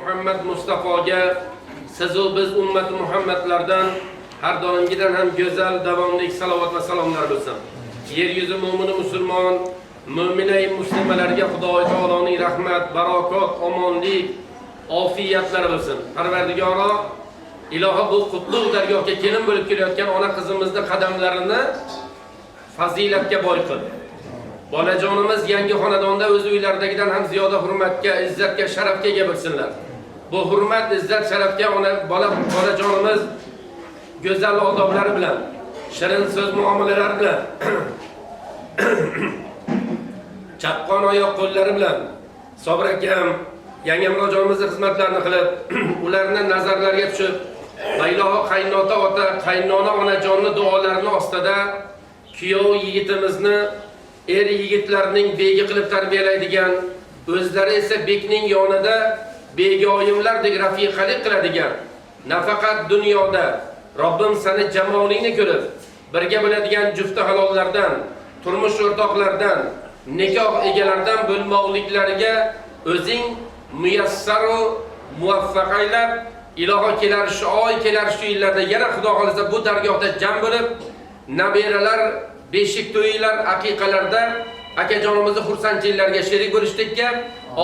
Muhammad Mustafoga siz va biz ummat Muhammadlardan har doimgidan ham go'zal davomli salovat va salomlar bo'lsin. Yer yuzi mu'mini musulmon, mu'minay muslimalarga Xudo taoloning rahmat, barakot, omonlik, ofiyatlar bo'lsin. Parvardigoro ilohi bu qutlug' dargohga kelin bo'lib kelayotgan ona qizimizning qadamlarini fazilatga boy qil. Bolajonimiz yangi xonadonda o'z uylaridagidan ham ziyoda hurmatga, izzatga, sharafga ega bo'lsinlar. Bu hurmat, izzat, sharafga bolajonimiz go'zal odoblari bilan, shirin so'z muomalalar bilan, chaqqon oyoq qo'llari bilan Sobir akam, yangi murojaatimizni xizmatlarini qilib, ularni nazarlarga tushib, Ilohi qaynota ota, qaynona onajonning duolarini ostida kuyov yigitimizni er yigitlarning begi qilib tarbiyalaydigan, o'zlari esa bekning yonida begoyimlardek rafiqalik qiladigan, nafaqat dunyoda Robbim seni jamolingni ko'rib, birga bo'ladigan jufti halollardan, turmush o'rtoqlardan, nikoh egalaridan bo'lmoqliklariga o'zing muyassar va muvaffaq aylab, iloho kelar shu oy, kelar shu yillarda yana Xudo xolisa bu dargohda jam bo'lib, nabiralar, beshik to'ylar, aqiqalarda akajonimizni xursandchiliklarga sherik bo'lishdikka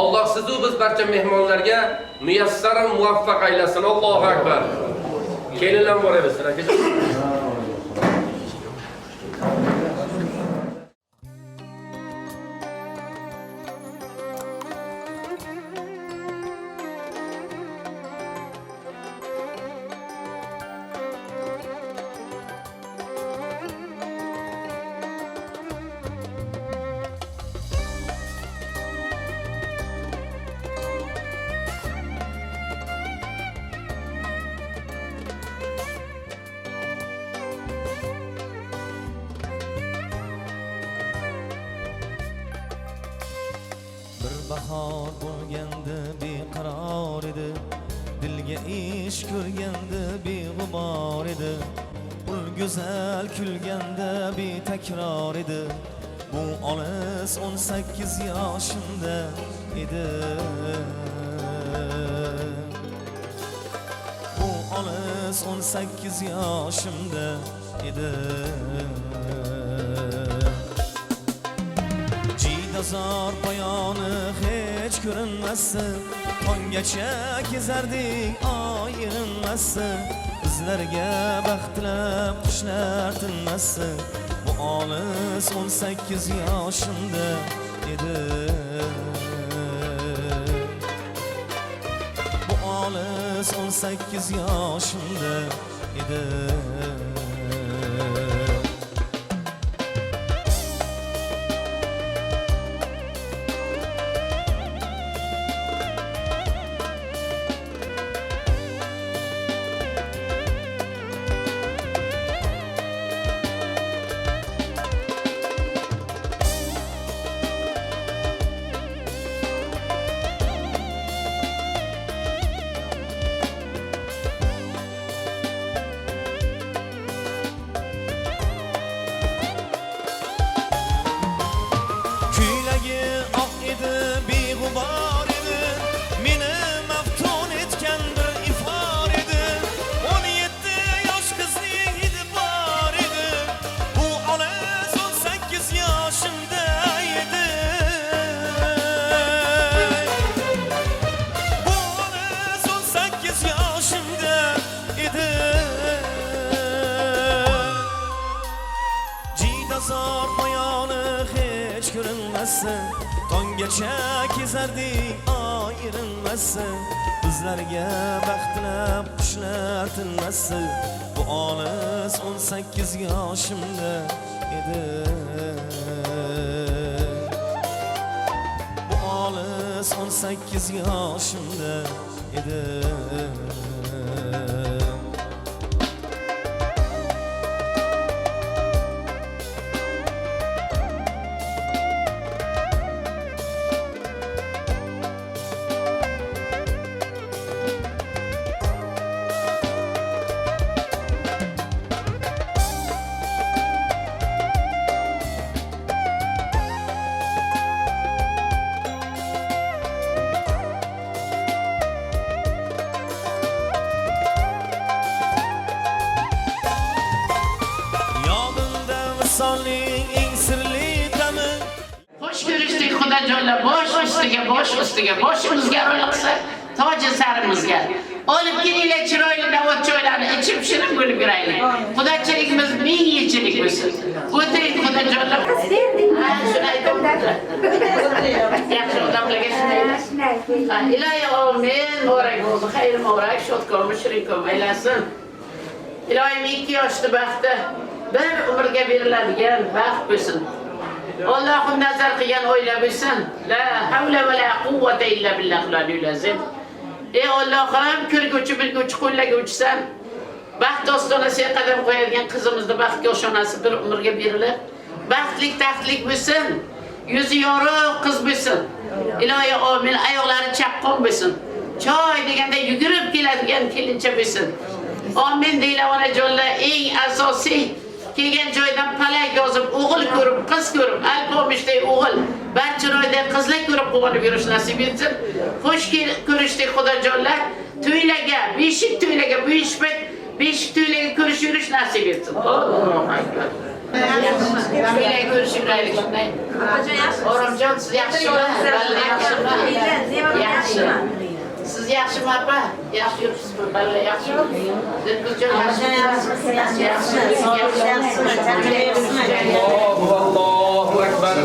Alloh siz va biz barcha mehmonlarga muyassar va muvaffaq aylasin. Allohu akbar. Kelinlar boramiz akajon. Bahor bo'lganda beqaror edi, dilga ish ko'rganda beg'ubor edi, pul go'zal kulganda betakror edi. Bu olis 18 yoshimda edi. Bu olis 18 yoshimda edi. Zor poyoni hech ko'rinmasdi, tonggacha kezardik ayrilmasdi, bizlarga baxt tilab qushlar tinmasdi. Bu olis 18 yoshimda edi. Bu olis 18 yoshimda edi. Tonggacha kezardik ayrilmasdi, bizlarga baxt tilab qushlar tinmasdi. Bu olis 18 yoshimda edi. Bu olis 18 yoshimda edi. Xudojonlar bosh ustiga boshimizga ro'liqsa toji sarimizga olib kelinglar chiroyli da'vat joylarni ichib shirin bo'lib yuraylik. Xudochiligimiz ming yilchilik bo'lsin. O'tiring Xudojonlar. Shuni aytaman. Yaxshi odamlarga shunday. Ilohi omin, muborak bo'lsin, xayr muborak, shodkom, shirinkom aylasin. Ilohim 2 yoshli baxti bir umrga beriladigan baxt bo'lsin. Allohim nazar qilgan oila bo'lsin. La havla va la quvvata illa billahil azim. Ey Allohim, ko'rguvchi, bilguvchi, qo'llaguvchisan. Baxt ostonasiga qadam qo'yadigan qizimizni baxtga oshonasi bir umrga berilib, baxtlik, taxtlik bo'lsin. Yuzi yorug' qiz bo'lsin. Ilohi omin, oyoqlari chaqqon bo'lsin. Choy deganda yugurib keladigan kelincha bo'lsin. Amin deylar onajonlar, eng asosiy kelgan joydan palak yozib, o'g'il ko'rib, qiz ko'rib, alpomishdek o'g'il, barchiroydek qizlar ko'rib quvonib yurish nasib etsin. Xush ko'rishdik Xudojonlar. To'ylarga, beshik to'ylarga, bu ishbek beshik to'ylarga ko'rish yurish nasib etsin. Allohu akbar. To'ylarga ko'rish yuraylik shunday. Oromjon, siz yaxshimi? Yaxshi. Siz yaxshimi apa? Yaxshi yuribsizmi? Balla yaxshimi? Dilkuzjon Allohu akbar.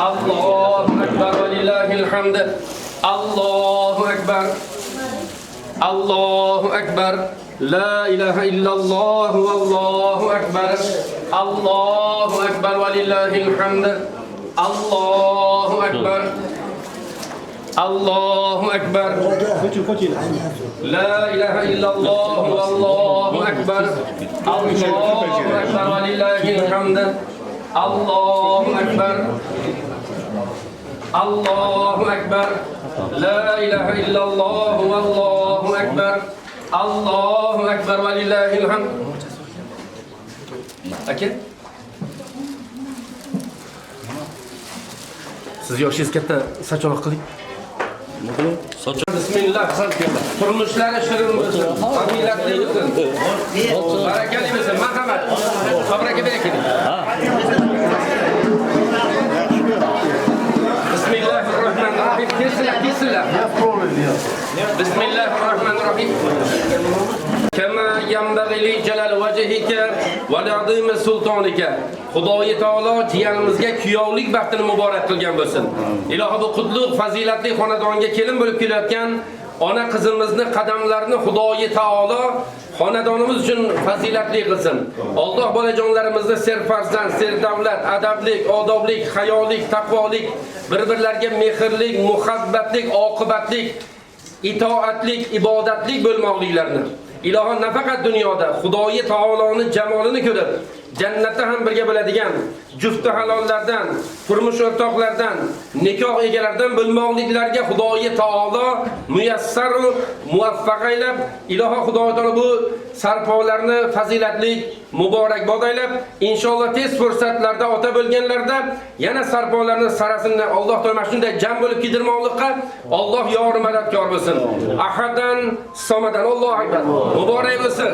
Allohu akbar va lillahil hamd. Allohu akbar. Allohu akbar. La ilaha illalloh vallohu akbar. Allohu akbar va lillahil hamd. Allohu akbar. Allohu akbar. La ilaha illalloh vallohu akbar. Allohu akbar va lillahil hamd. Allohu akbar. Allohu akbar. La ilaha illalloh vallohu akbar. Allohu akbar va lillahil hamd. Aka, siz yoshingiz katta, sachoq qiling. Bismillah. Turmushlari shirin bo'lsin, fazilatli bo'lsin, barakali bo'lsin. Marhamat. Fabrika berakeling. Bismillahirrohmanirrohim. Kesinglar. Bismillahirrohmanirrohim. Kama yambag'ili jalal vajhika va li'azim sultonika. Xudoy taolo jiyanimizga kuyovlik baxtini muborak qilgan bo'lsin. Ilohi bu qutlug' fazilatli xonadonga kelin bo'lib kelayotgan ona qizimizni qadamlarini Xudoy taolo xonadonimiz uchun fazilatli qilsin. Alloh bolajonlarimizni serfarzand, serdavlat, adablik, odoblik, hayolik, taqvolik, bir-birlarga mehrlik, muhabbatlik, oqibatlik, itoatlik, ibodatlik bo'lmoqliklarini iloho nafaqat dunyoda Xudoy taoloning jamolini ko'rib, jannatda ham birga bo'ladigan jufti halollardan, turmush o'rtoqlardan, nikoh egalaridan bo'lmoqliklariga Xudoy taolo muyassar va muvaffaq aylab, iloho Xudoy taolo bu sarpolarni fazilatli muborakbod aylab, inshaalloh tez fursatlarda ota bo'lganlarda yana sarpolarni sarasini Alloh taolo shunday jam bo'lib kidirmoqlikqa Alloh yori madadkor bo'lsin. Ahadan somadan Allohu akbar. Muborak bo'lsin.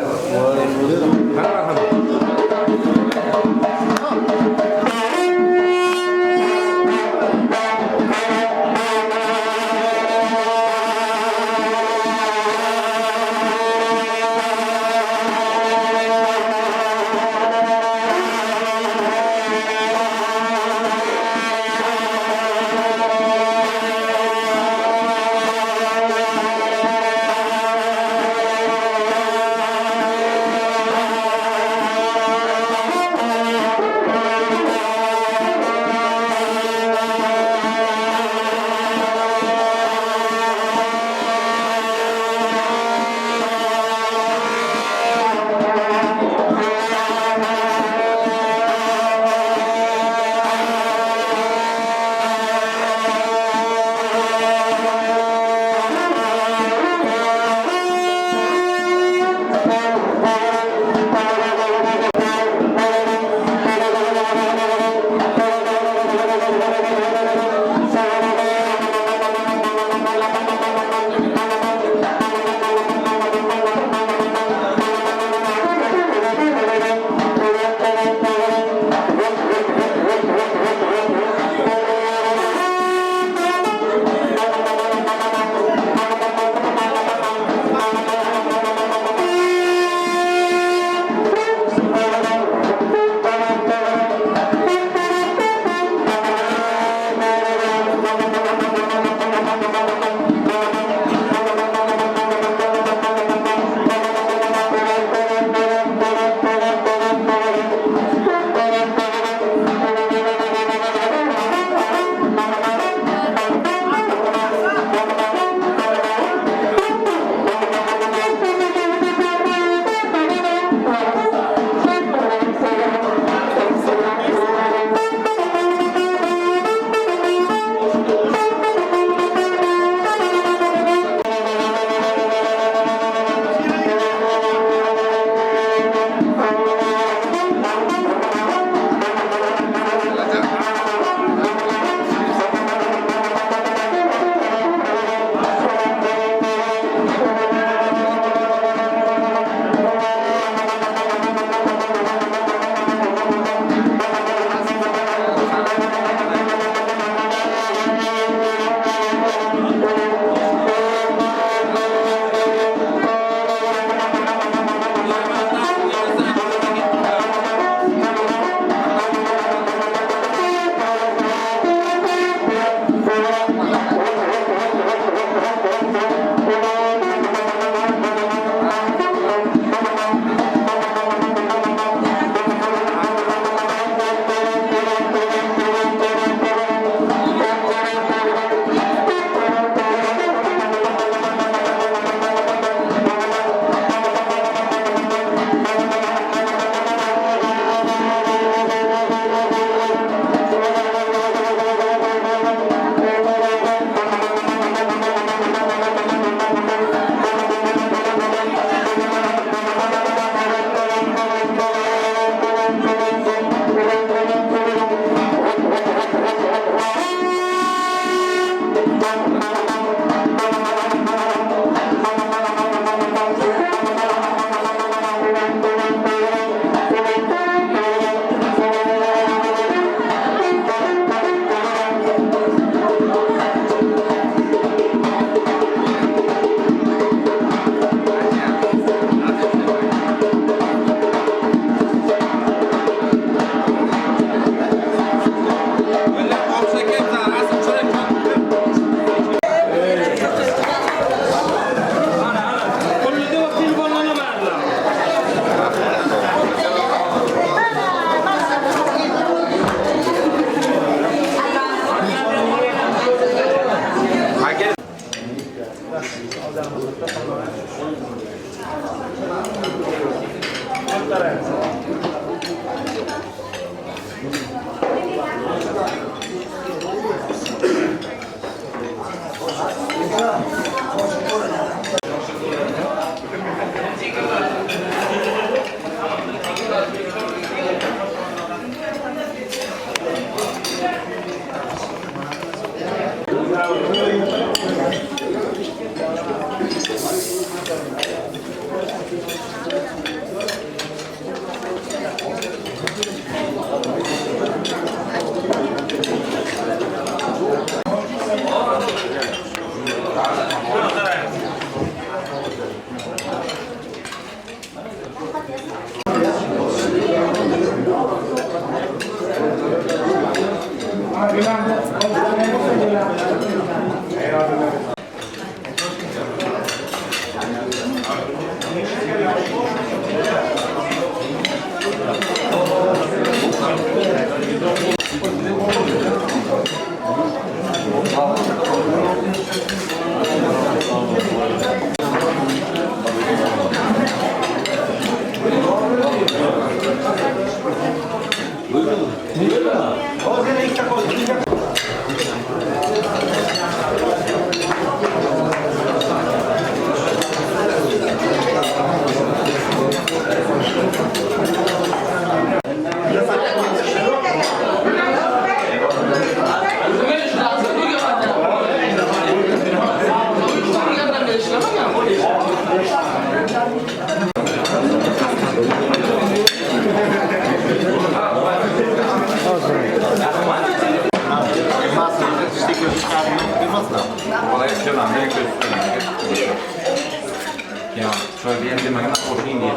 Ja, så vi är många forskning i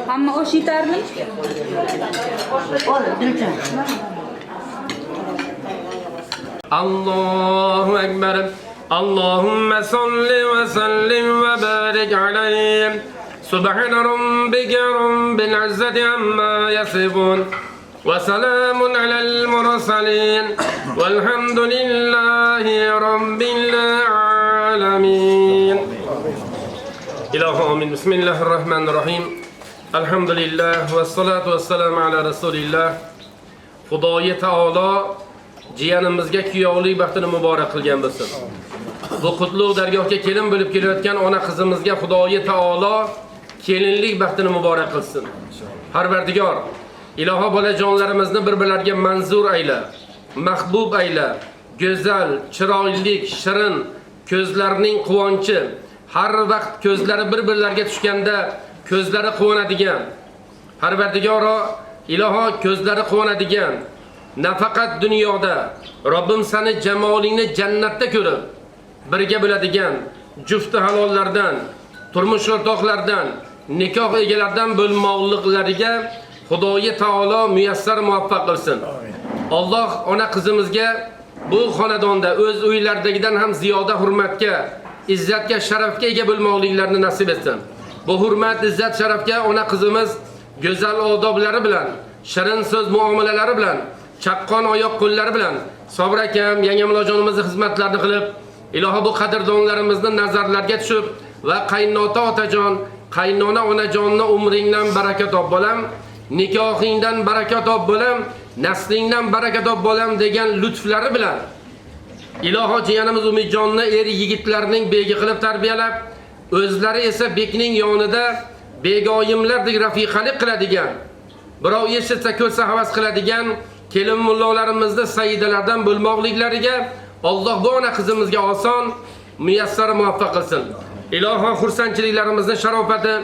Ama o yeterli. Allahu Ekber. Allahümme salli ve sellim ve barik aleyhi. Subhane rabbike rabbil izzeti amma yasifun. Ve selamun alel mursalin. Velhamdülillahi rabbil alemin. İlahi amin. Bismillahirrahmanirrahim. Elhamdülillah ve salatu ve selamu ala Resulillah. Xudoyi Taolo jiyanimizga kuyovlik baxtini muborak qilgan bo'lsin. Bu qutlug' dargohga kelin bo'lib kelayotgan ona qizimizga Xudoyi Taolo kelinlik baxtini muborak qilsin. Parvardigor, iloho bolajonlarimizni bir-birlariga manzur ayla, mahbub ayla, go'zal, chiroyli, shirin ko'zlarning quvonchi, har vaqt ko'zlari bir-birlariga tushganda ko'zlari quvonadigan. Parvardigoro, iloho ko'zlari quvonadigan. Nafaqat dunyoda Robbim seni jamolingni jannatda ko'rib, birga bo'ladigan jufti halollardan, turmush o'rtoqlardan, nikoh egalaridan bo'lmoqliklariga Xudoyi Taolo muyassar muvaffaq qilsin. Alloh ona qizimizga bu xonadonda o'z uylardagidan ham ziyoda hurmatga, izzatga, sharafga ega bo'lmoqliklarini nasib etsin. Bu hurmat, izzat, sharafga ona qizimiz go'zal odoblari bilan, shirin so'z muomalalari bilan, chaqqon oyoq qo'llari bilan Sobir akam, yangam onajonimizning xizmatlarini qilib, iloho bu qadrdonlarimizni nazarlarga tushib va qaynota otajon, qaynona onajonni umringdan baraka top bolam, nikohingdan baraka top bolam, naslingdan baraka top bolam degan lutflari bilan iloho jiyanimiz Umidjonni yigitlarning begi qilib tarbiyalab, o'zlari esa bekning yonida begoyimlardek rafiqalik qiladigan, birov eshitsa ko'rsa havas qiladigan kelin mullalarimizni sayyidalardan bo'lmoqliklariga Alloh bu ona qizimizga oson, muyassar muvaffaq qilsin. Iloho xursandchiliklarimizni sharofati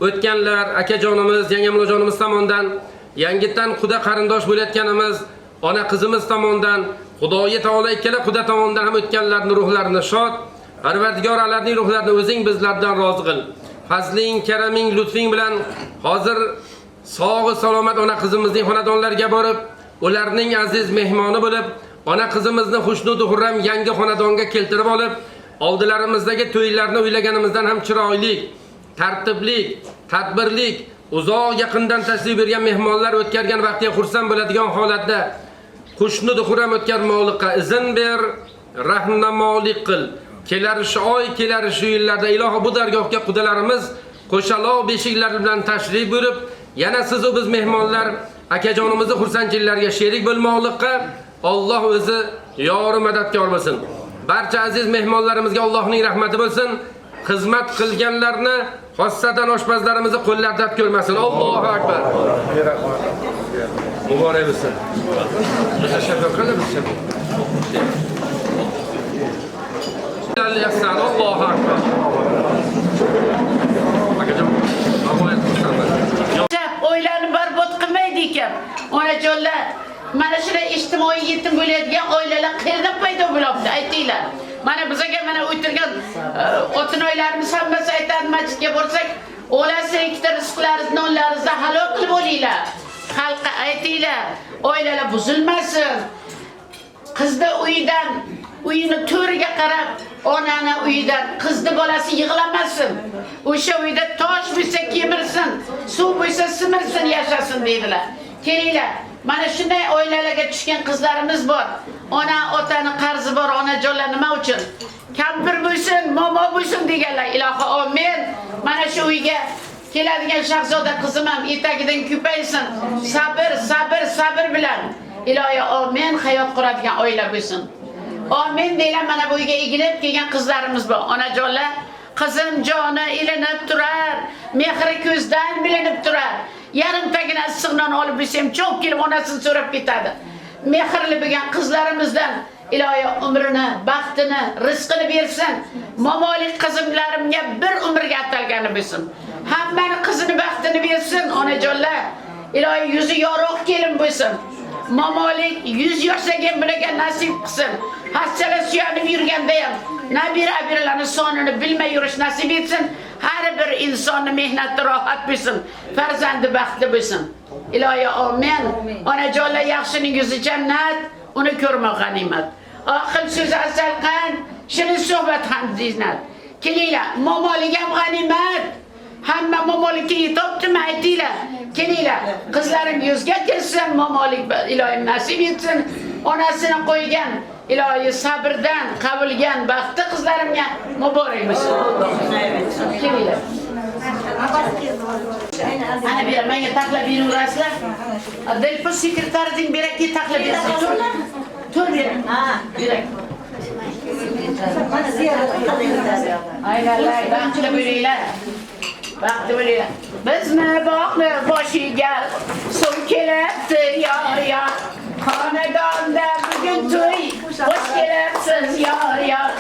o'tganlar akajonimiz, yangam onajonimiz tomonidan yangitdan quda qarindosh bo'layotganimiz ona qizimiz tomonidan Xudoyi taolo ikkala quda tomonidan ham o'tganlarning ruhlarini shod, Parvardigor alarning ruhlarini o'zing bizlardan rozi qil. Fazling, karaming, lutfing bilan hozir sog'i salomat ona qizimizning xonadonlariga borib, ularning aziz mehmoni bo'lib, ona qizimizni xushnud xurram yangi xonadonga keltirib olib, oldilarimizdagi to'ylarni o'ylaganimizdan ham chiroyli, tartibli, tadbirli, uzoq yaqindan tashrif bergan mehmonlar o'tkazgan vaqtga xursand bo'ladigan holatda xushnud xurram o'tkazmoqlikqa izn ber, rahnamolik qil. Kelarish oy, kelarish yillarda iloho bu dargohga qudalarimiz qo'shaloq beshiklar bilan tashrif buyurib, yana siz va biz mehmonlar akajonimizni xursandchiliklarga sherik bo'lmoqlikqa Alloh o'zi yor madadkor bo'lsin. Barcha aziz mehmonlarimizga Allohning rahmati bo'lsin. Xizmat qilganlarni, xossatan oshpazlarimizni qo'llardan ko'rmasin. Allohu akbar. Muborak bo'lsin. Tashakkur qilamiz. Allohu akbar. O'ylarni barbod qilmaydi ekan. Onajonlar, mana shunday ijtimoiy yetim bo'ladigan oilalar qayerdan paydo bo'lyapti? Aytinglar. Mana bizga mana o'tirgan otinoylarimiz hammasi aytadi, masjidga borsak, o'lasi ikkita rizqlaringizni, nonlaringizni halol qilib olinglar. Xalqqa aytinglar, oilalar buzilmasin. Qizni uyidan, uyini to'riga qarab, onani uyidan qizni bolasi yig'lamasin. O'sha uyda tosh bo'lsa kemirsin, suv bo'lsa simirsin, yashasin deydilar. Kelinglar, mana shunday oilalarga tushgan qizlarimiz bor. Ona otani qarzi bor, onajonlar nima uchun? Kampir bo'lsin, momo bo'lsin deganlar. Ilohi amin. Mana shu uyga keladigan shahzoda qizim ham etagidan ko'paysin. Sabr, sabr, sabr bilan. Ilohi amin, hayot quradigan oila bo'lsin. Amin deylar. Mana bu uyga egilib kelgan qizlarimiz bor. Onajonlar, qizim joni ilinib turar, mehri ko'zdan bilinib turar. Yarim tagina issiqdan olib bo'lsam, cho'q kelib onasini so'rab ketadi. Mehrli bo'lgan qizlarimizdan ilohi umrini, baxtini, rizqini bersin. Momolik qizimlarimga bir umrga atalgani bo'lsin. Hammani qizini baxtini bersin, onajonlar. Ilohi yuzi yorug' kelin bo'lsin. Momolik 100 yoshga bilaga nasib qilsin. Hassalar suyanib yurganda ham nabira-abiralarning sonini bilmay yurish nasib etsin. Har bir insonni mehnati rohat bo'lsin, farzandi baxtli bo'lsin. Ilohi amin. Onajonlar, yaxshining yuzi jannat, uni ko'rmoq g'animat. Oqil so'z asal qand, shirin suhbat ham zinat. Kelinglar, momolik ham g'animat. Hamma momolikka yetibdimi, aytinglar. Kelinglar, qizlarim yuzga kirsin, momolik ilohim nasib etsin. Onasini qo'ygan ilohi sabrdan qabilgan baxtli qizlarimga muborak bo'lsin. Kelinglar. Ana bir menga taklif beraverasizlar. Delpos sekretarining beraki taklif bersin. Tur ber. Ha, berak. Mana ziyorat qiling. Aylanlar, baxtli bo'linglar. Baxtli bo'linglar. Bizni boqni boshiga suv kelibdi, yor. Xonadonda bugun to'y, xush kelibsiz, yor.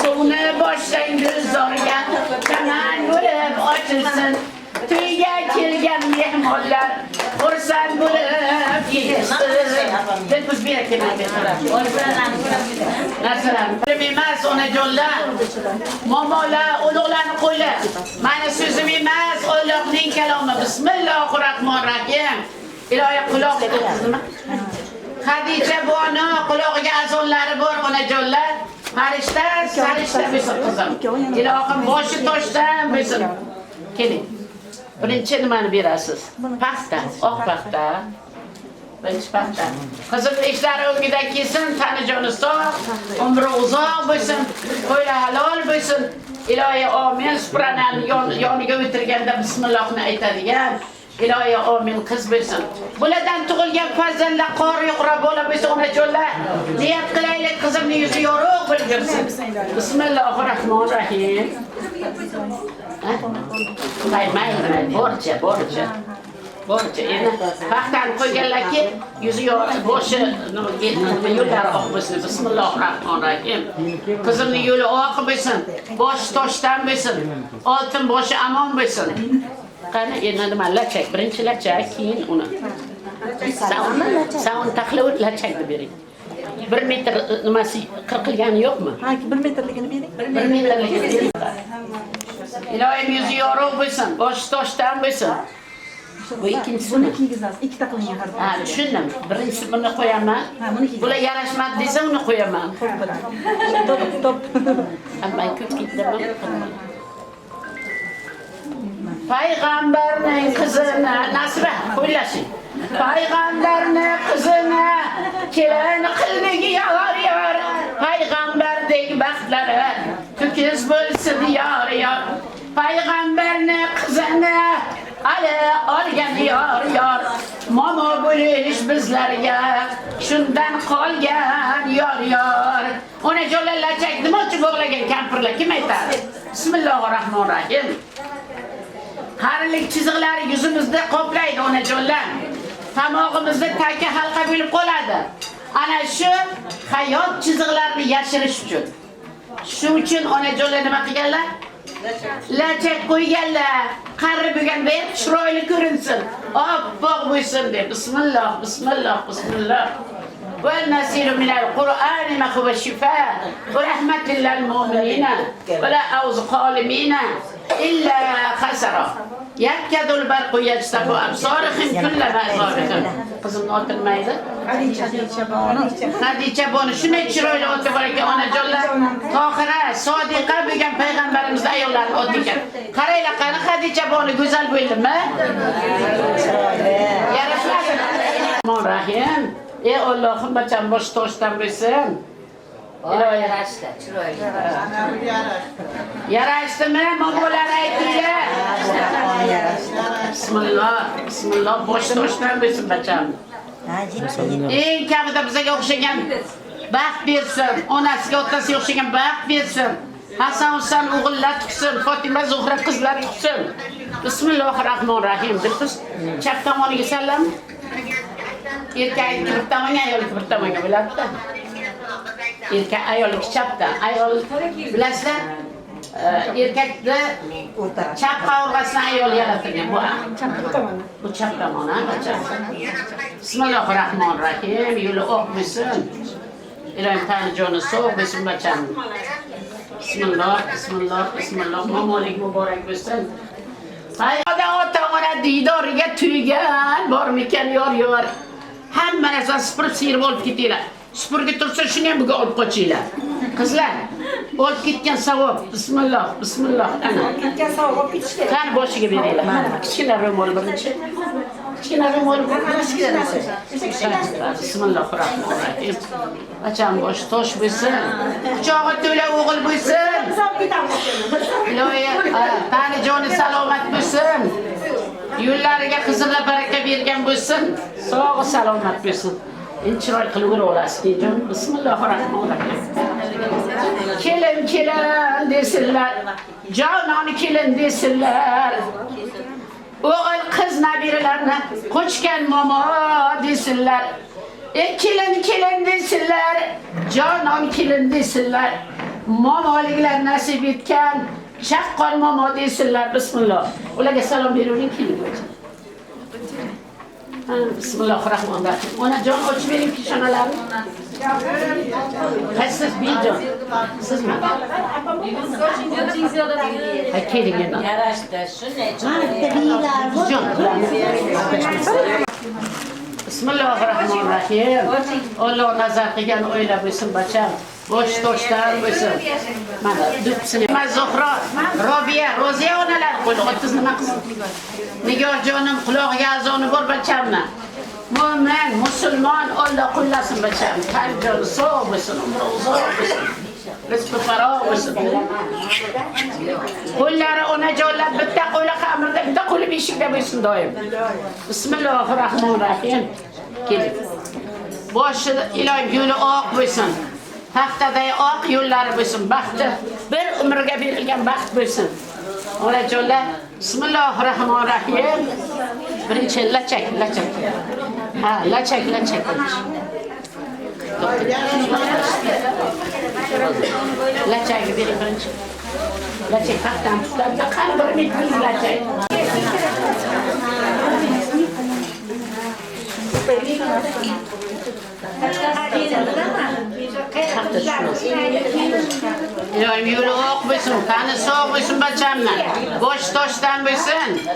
Suvni boshlangiz zorga, kaman bo'lib ochilsin. To'yga kelgan mehmonlar xursand bo'lib yetsin. Biz bir kelamiz. Narsalar emas, onajonlar. Momolar, ulug'larni qo'ylar. Mani so'zim emas, Allohning kalomi. Bismillahirrohmanirrohim. Ilohi quloq qilsin. Xadija buni quloqiga azonlari bor, onajonlar. Farishta, sarishta bo'lsin qizim. Ilohim boshi toshdan bo'lsin. Keling. Birinchi nimani berasiz? Paxta, oq paxta. Birinchi paxta. Qizim ishlari o'ngida kelsin, tanijoni sog', umri uzoq bo'lsin, qo'yla halol bo'lsin. Ilohi amin. Supraning yoniga o'tirganda bismillohni aytadigan. Ilohi amin qiz bo'lsin. Bulardan tug'ilgan farzandlar qori yo'qroq bola bo'lsa, onajonlar, niyat qilaylik qizimning yuzi yorug' bo'lib yursin. Bismillahirrohmanirrohim. Mayli, borcha. Endi paxtani qo'yganlarki, yuzi yorug', boshi yo'llari oq bo'lsin. Bismillahirrohmanirrohim. Qizimning yo'li oq bo'lsin, boshi toshdan bo'lsin, oltin boshi amon bo'lsin. Qani endi nima lachak, birinchi lachak, keyin uni. Savun taxlavut lachakni bering. 1 metr nimasi qirqilgani yo'qmi? Ha, 1 metrligini bering. 1 metrligini bering. Iloyim 100 euro bo'lsin, boshi toshdan bo'lsin. Bu ikkinchisi. Bunikingiz emas, ikkita qilingan har bir. Ha, tushundim. Birinchisi buni qo'yaman. Bular yarashmadi desa uni qo'yaman. Top. Amma ko'p ketdimi? Payg'ambarning qizini Nasra qo'ylashing. Payg'ambarning qizini kelin qildik yor. Payg'ambardek baxtlari to'kiz bo'lsin yor. Payg'ambarning qizini Ali olgan yor. Momo bo'lish bizlarga shundan qolgan yor. Ona jo'lar lachak nima uchun bog'lagan kampirlar kim aytadi? Bismillahirrohmanirrohim. Qarilik chiziqlari yuzimizda qoplaydi onajonlar. Tomog'imizda taka halqa bo'lib qoladi. Ana shu hayot chiziqlarini yashirish uchun. Shuning uchun onajonlar nima qilganlar? Lachak qo'yganlar. Qari bo'lganda ham chiroyli ko'rinsin. Oppoq bo'lsin deb. Bismillah. والنسير من القرآن ما هو الشفاء ورحمة للمؤمنين ولا أوز ظالمين إلا خسر يكاد البرق يجتب أبصارهم كلما أزارهم قسم نوت المايدة Hadicha boni shunday chiroyli oti bor ekan onajonlar. Tohira, Sodiqa bo'lgan payg'ambarimiz ayollarni oti ekan. Qaranglar, qani Hadicha boni go'zal bo'ldimi? Yarashmadimi? Rahim. Ey Allohim bacham bosh toshdan bo'lsin. Ilohi yarashdi, chiroyli. Yarashdimi? Momolar aytinglar. Bismillah, bosh toshdan bo'lsin bacham. Eng kamida bizga o'xshagan baxt bersin, onasiga otasiga o'xshagan baxt bersin. Hasan Husan o'g'illar tuqsin, Fatima Zuhra qizlar tuqsin. Bismillahirrohmanirrohim. Biz chap tomoniga salom. Erkak bir tomonga, ayol bir tomonga bo'ladi-da. Erkak ayol chapda, ayol bilasizlar, erkakni chap qovurg'asidan ayol yaratilgan bu. Bu chap tomoni, Bismillahirrohmanirrohim. Yo'li oq bo'lsin. Ilohim tani joni sog' bo'lsin bacham. Bismillah. Momolik muborak bo'lsin. Hayotda ota-ona diydoriga tuygan bormikan yor. Hamma narsa supurib sirib olib ketinglar. Supurga tursa shuni ham buga olib qochinglar. Qizlar, olib ketgan savob. Bismillah. Ana. Ketgan savob olib ketishdi. Qani boshiga beringlar. Kichkina ro'mol birinchi. Kichkina ro'mol Bismillahirrohmanirrohim. Acham bosh tosh bo'lsin. Quchog'i to'la o'g'il bo'lsin. Ilohi, tani joni salomat bo'lsin. Yo'llariga qizillar baraka bergan bo'lsin. Sog'i salomat bo'lsin. Endi chiroy qilib olasiz, jon. Bismillahirrohmanirrohim. Kelin desinlar. Jonon kelin desinlar. O'g'il qiz nabiralarni qo'chgan momo desinlar. Kelin desinlar. Jonon kelin desinlar. Momoliklar nasib etgan chaqqon momo desinlar. Bismillah. Ularga salom beravering kelin. Bismillahirrohmanirrohim. Onajon ochib bering kishonalarni. Qaysiz bijon? Sizmi? Keling yana. Yarashdi, shunday Bismillahirrohmanirrohim. Alloh nazar qilgan oila bo'lsin bacham. Bosh toshdan bo'lsin. Mana dupsini. Zuhra, Robiya, Roziya onalar qo'ydi. Otiz nima qilsin? Nigoh jonim quloqiga azoni bor bachamni. Mo'min, musulmon Alloh qo'llasin bacham. Qalbim sog' bo'lsin, umri uzoq bo'lsin. Rizqi faroq bo'lsin. Qo'llari onajonlar bitta qo'li xamirda, bitta qo'li beshikda bo'lsin doim. Bismillahirrohmanirrohim. Keling. Boshi iloyim yo'li oq bo'lsin. Taxtaday oq yo'llari bo'lsin. Baxti bir umrga berilgan baxt bo'lsin. Onajonlar, Bismillahirrohmanirrohim. Birinchi lachak. Ha, lachak. Lachak bering birinchi. Lachak taxtdan tutadi. Qani bir metr lachak. İloyim yürü ok bilsin, kanı soğuk bilsin bacamla. Boş toştan bilsin.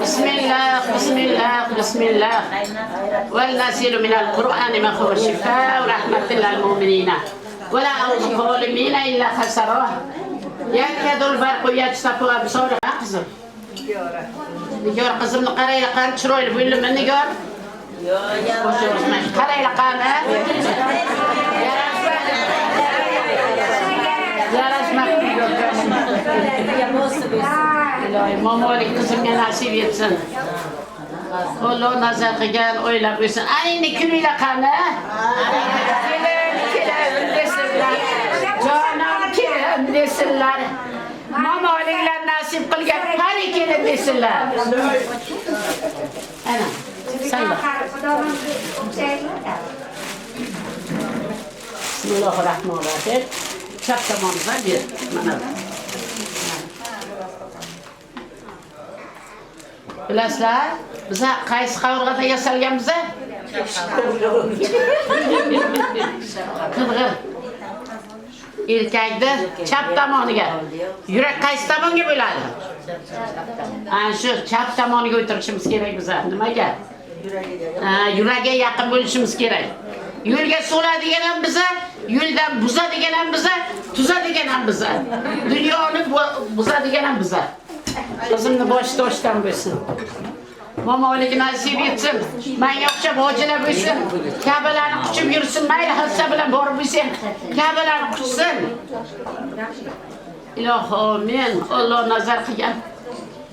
Bismillah, bismillah, bismillah. Vel nasilu minel Kur'ani ma huve şifa ve rahmetin lil mu'minina. Ve la avzu zalimina illa hasara. Yakadul barqu yajtafu absara kızım. Nigar kızımni qarayla qani chiroyli bo'ldimi Nigar? Qarayla qani. İlahi momolik kızımga nasib etsin. Allah nazar qilgan o'ylab qo'ysin. Aningni kuninglar qani? Kelin desinlar. Jonim kelin desinlar. Momoliklar nasib qilgan qani kelin desinlar. Ana. Sayla. Bismillahirrahmanirrahim. Chap tomondan ber. Mana. Bilasizlar, biza qaysi qavurg'ada yasalganmiz? Qirg'ir. Erkakni chap tomoniga. Yurak qaysi tomonga bo'ladi? Ana shu chap tomoniga o'tirishimiz kerak biza. Nimaga? Yuragiga yaqin bo'lishimiz kerak. Yo'lga so'ladigan ham biza, yo'ldan buzadigan ham biza, tuzadigan ham biza. Dunyoni buzadigan ham biza. Qizimni boshi toshdan bo'lsin. Momolik nasib etsin. Menga o'xshab hojilar bo'lsin. Kabalarni quchib yursin, mayli hassa bilan borib bo'lsin. Kabalarni quchsin. Ilohim, men Alloh nazar qilgan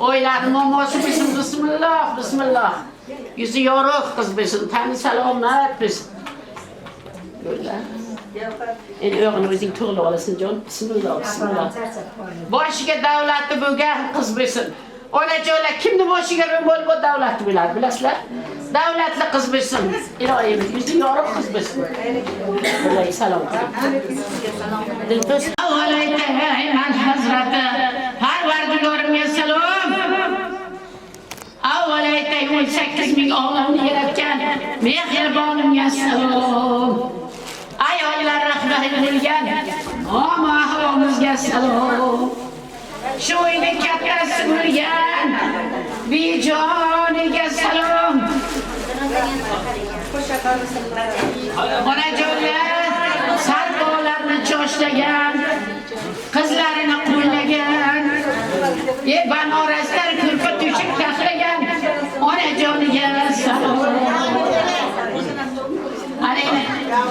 o'ylarni momosi bo'lsin. Bismillah, bismillah. Yuzi yorug' qiz bo'lsin, tani salomat bo'lsin. Böyle. En öğren o'zing to'g'ri olasan jon. Bismillah, bismillah. Boshiga davlatni bo'lgan qiz bo'lsin. Onajonlar kimni boshiga rum bo'lib davlatni bo'ladi, bilasizlar? Davlatli qiz bo'lsin. Ilohim, yuzi yorug' qiz bo'lsin. Alloh salom. Dildo'st avvalayman hazrati Parvardigorimga salom. Avvalaytay 18 ming olamni yaratgan mehribonimga salom. Ayollar rahbari bo'lgan omaxonimizga salom. Shu uyning kattasi bo'lgan bijoniga salom. Onajonlar sarpolarni choshlagan, qizlarini qo'llagan, banoraslar ko'rpa to'shib taxlagan onajoniga salom.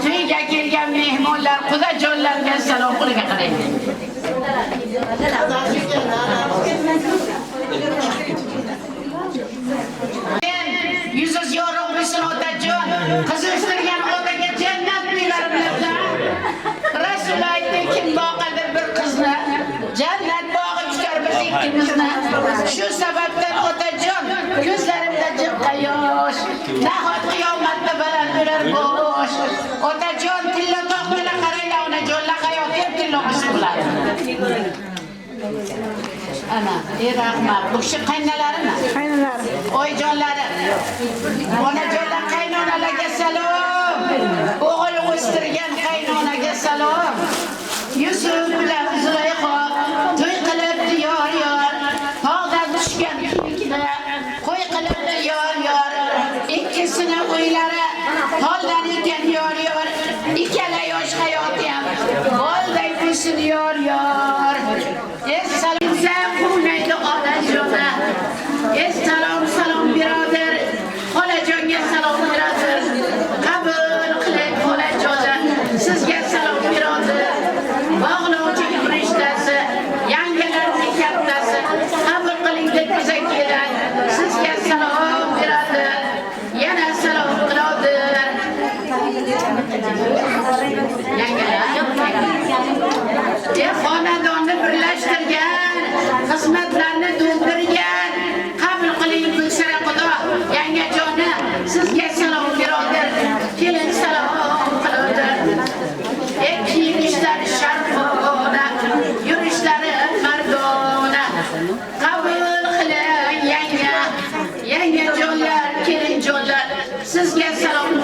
To'yga kelgan mehmonlar, xudojonlarga salom qo'liga qarang. Yuziz yorug' bo'lsin otajon. Qiz o'stirgan otaga jannat beradi. Rasul aytdi, kim boqadi bir qizni, jannat bog'i kutar biz ikkimizni. Shu sababdan otajon, ko'zlarimda jiqqa yosh. Nahot qiyomatda baland bo'lar bosh. Otajon, tilla to'qmini qaranglar, onajonlar hayoti ham tilla qilib bo'ladi. Ana, rahmat. Bu kishi qaynonalarimi? Qaynonalar. Oyjonlari. Onajonlar, qaynonalarga salom. O'g'il o'stirgan qaynonaga salom. Yusuf bilan Zulayho to'y qilibdi yor. Tog'dan tushgan kimikda qo'y qilibdi yor. Ikkisini uylari holdan ekan yor. Ikkala yosh hayoti ham bolday bo'lsin yor. Salom birodar. Xolajonga salom birodar.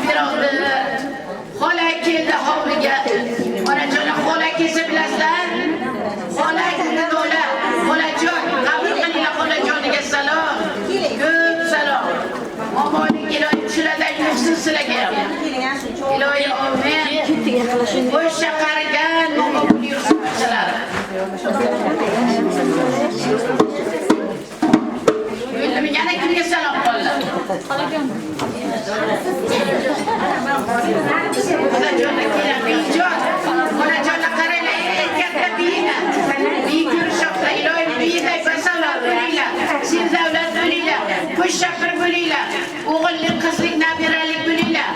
birovni xola keldi hovliga. Onajonim xola kelsa bilasizlar? Xola Nola, xolajon, qabul qilinglar xolajoniga salom. Ko'p salom. Omonlik iloyim shulardan yursin sizlarga. Iloyim amin. O'sha qarigan mo'min yursin sizlar. Yo'lmi yana kimga salom qildilar? Xolajonni keling, bijon. Xolajonni qaranglar, eng katta biyina. Biyik yurishmoqda, iloyim biyiday basallar bo'linglar. Siz avlod bo'linglar. Qo'shshaqir bo'linglar. O'g'illik, qizlik, nabiralik bo'linglar.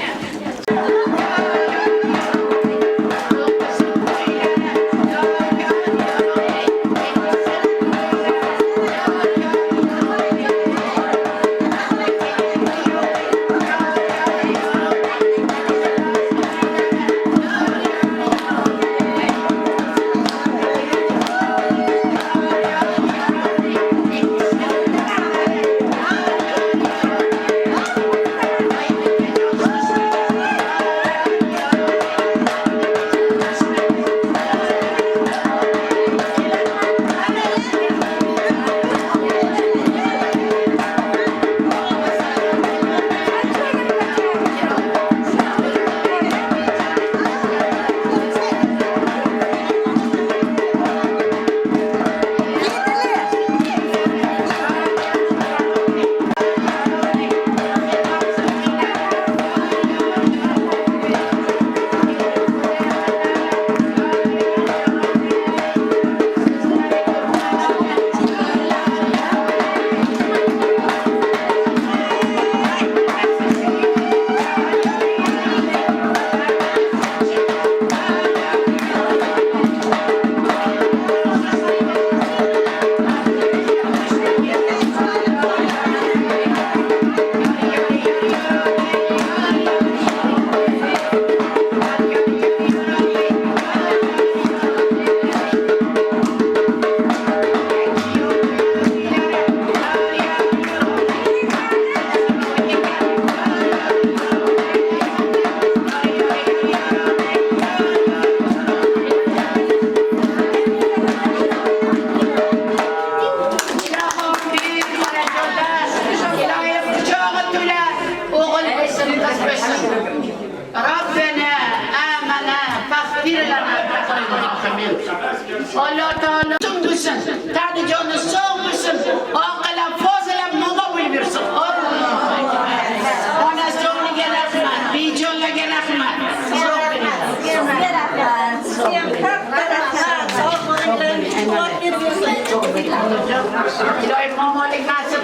Allah Teala tüm dursun, tadı canı soğuk dursun, akıla fazla mama bilmirsin. Ona sonra gelafman, bir canla gelafman. İlahi mamalık nasıl?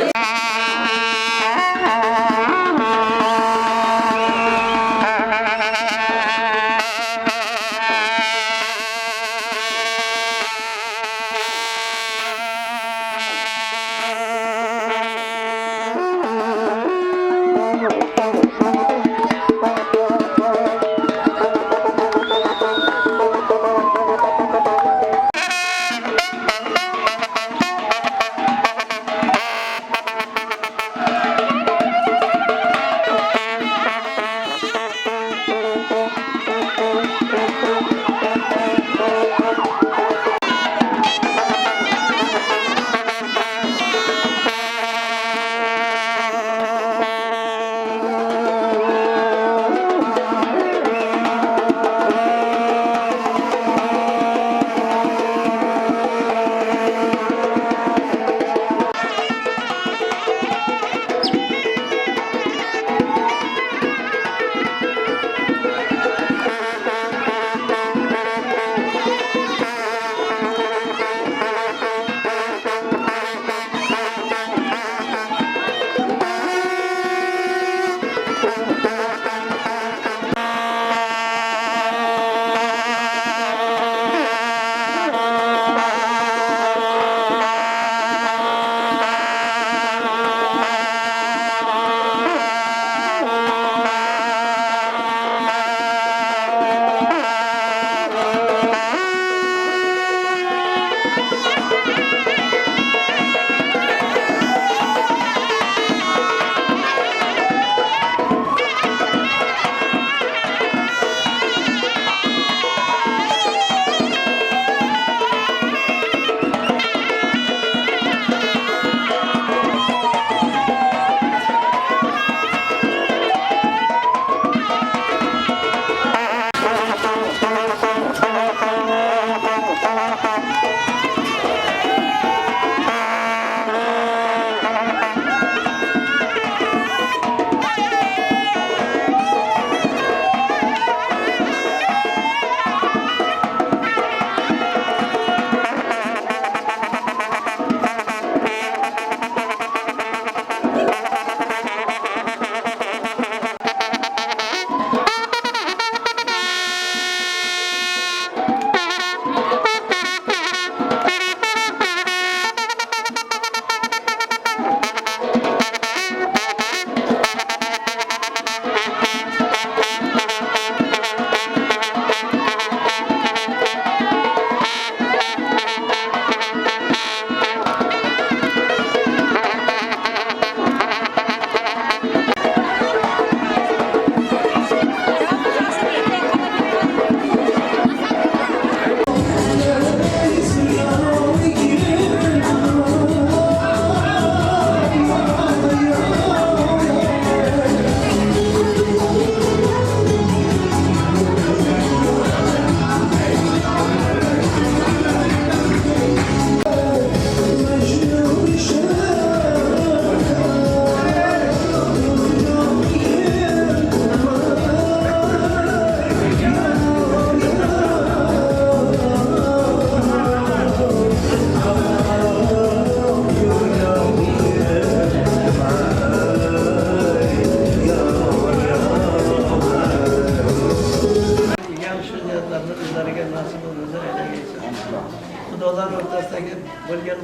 bo'lgan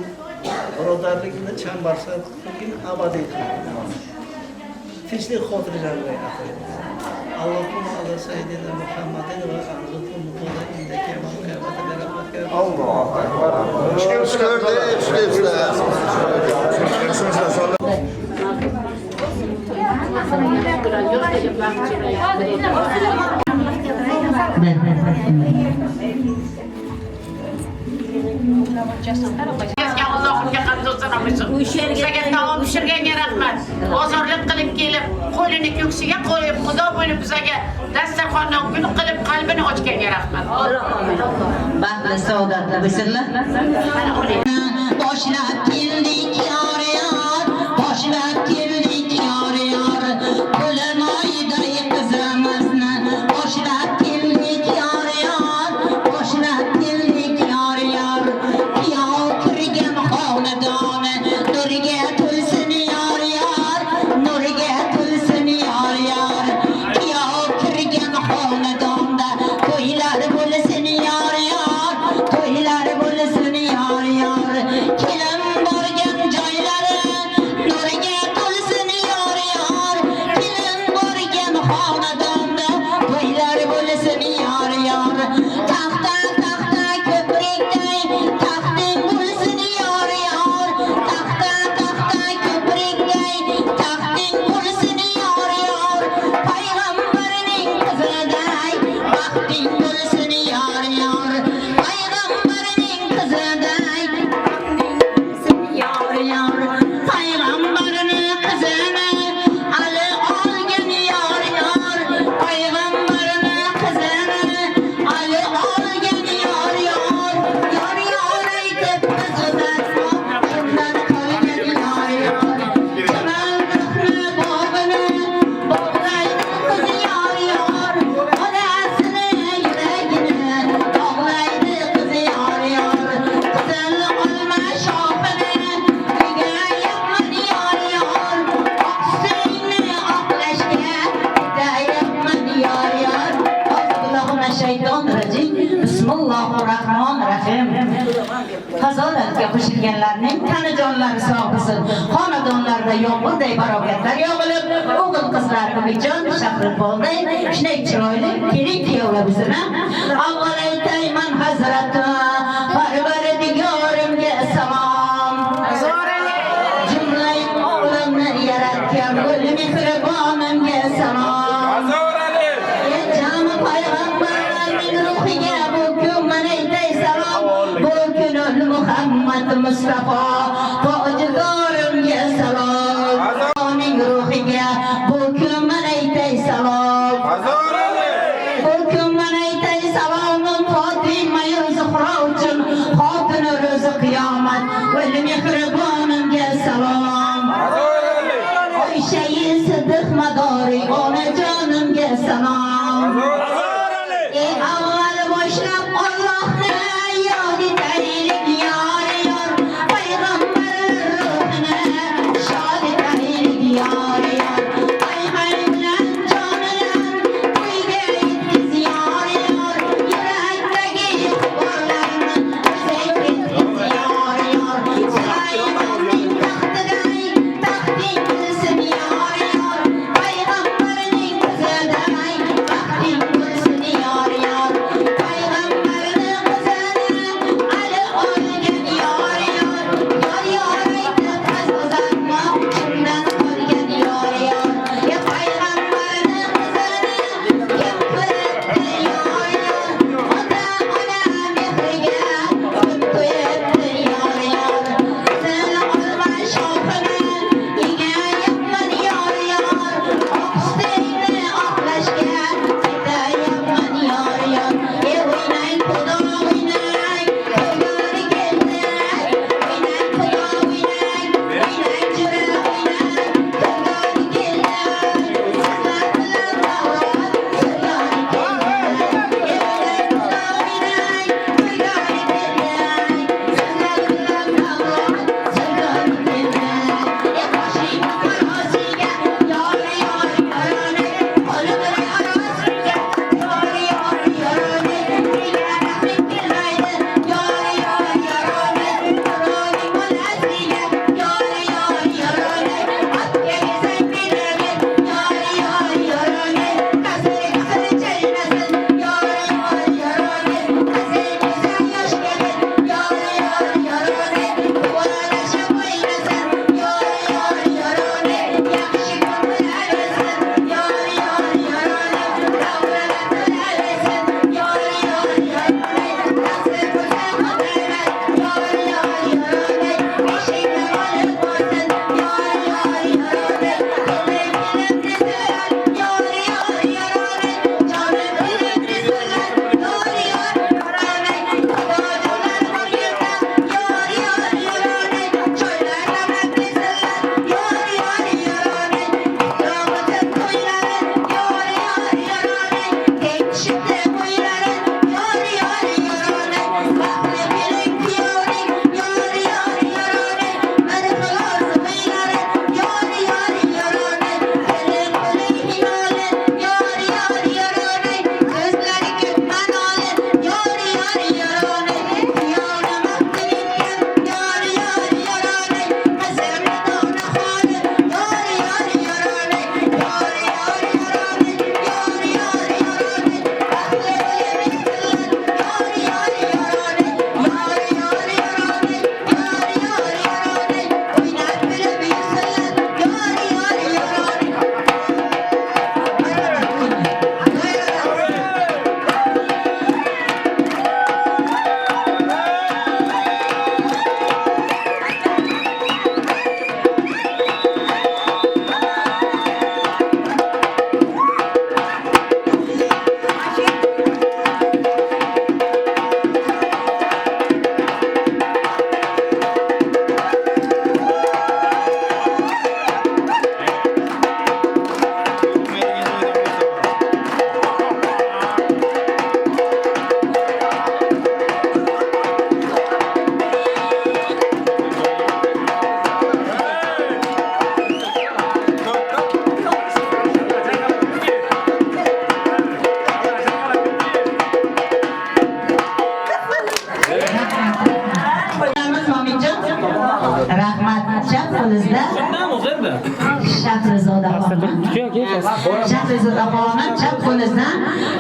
birodarligini chambarsizligini abadiy qiladi. Tinchlik xotirjamlik aqlaymiz. Allohumma ala sayyidina Muhammadin va arzuqu muqaddas indaka va qiyomatga rahmatga. Allohu akbar. Sizga Allohimga hamd so'ramoqchiman. Sizga taom pishirganga rahmat. Ozorlik qilib kelib, qo'lini ko'ksiga qo'yib, Xudo bo'lib bizga dasturxonni gul qilib qalbini ochganga rahmat. Baxtli saodatli bo'lsinlar. Boshlab keldik yor yor, boshlab keldik yor yor. Qo'limoyday qizimizni boshlab keldik yor yor, boshlab keldik yor yor. Kuyov kirgan xonadoni nuriga to'lsin yor yor, nuriga to'lsin yor yor. Kuyov kirgan xonadonda to'ylar bo'lsin yor yor, to'ylar bo'lsin yor yor. Kelin borgan joylari nuriga to'lsin yor yor. Kelin borgan xonadonda to'ylar bo'lsin yor yor. Taxta taxta ko'prikday taxting bo'lsin yor yor. Taxta taxta ko'prikday taxting bo'lsin yor yor. Payg'ambarning qiziday baxting bo'lsin yor yor. Payg'ambarning qiziday yor yor. Payg'ambarning qizini ali olgan yor yor. Payg'ambarning qizini ali olgan yor yor. Yor yor aytib biz uzatmoq shundan qolgan yor yor. Jamol ruhni bog'ini bog'laydi qiz yor yor. Onasini yuragini dog'laydi qiz yor yor. Qizil olma shoxini tegayapman yor yor. Oqsingni oqlashga ketayapman yor yor. Shaytonrajim. Bismillahirrohmanirrohim. Fazolatga qo'shilganlarning tanajonlari sog' bo'lsin. Xonadonlarda yomg'irday barokatlar yog'ilib, o'g'il qizlarni bejon shahri bo'ldi. Shunday chiroyli kelin kuyovlar bizlar. Avval aytayman hazrati Parvardigorimga salom. Jumlay o'g'limni yaratgan gul mehribonimga salom. Jami payg'ambarning ruhiga bu kun mana aytay salom. Bu kunul Muhammad Mustafa tojigorimga salom. Uning ruhiga bu kun mana aytay salom. Bu kun mana aytay salom. Fatima Zuhra uchun xotin ro'zi qiyomat ul mehribonimga salom. Oysha Siddiq madori onajonimga salom. Avval boshlab Allohni yod etaylik yor yor. Payg'ambar ruhini shod etaylik yor yor. Ayhay bilan jon bilan to'yga yetkiz yor yor. Yurakdagi iqborlarni o'zak etkiz yor yor. Sulaymon Shahrizoda xonim. Shahrizoda xonim chap qo'lingizdan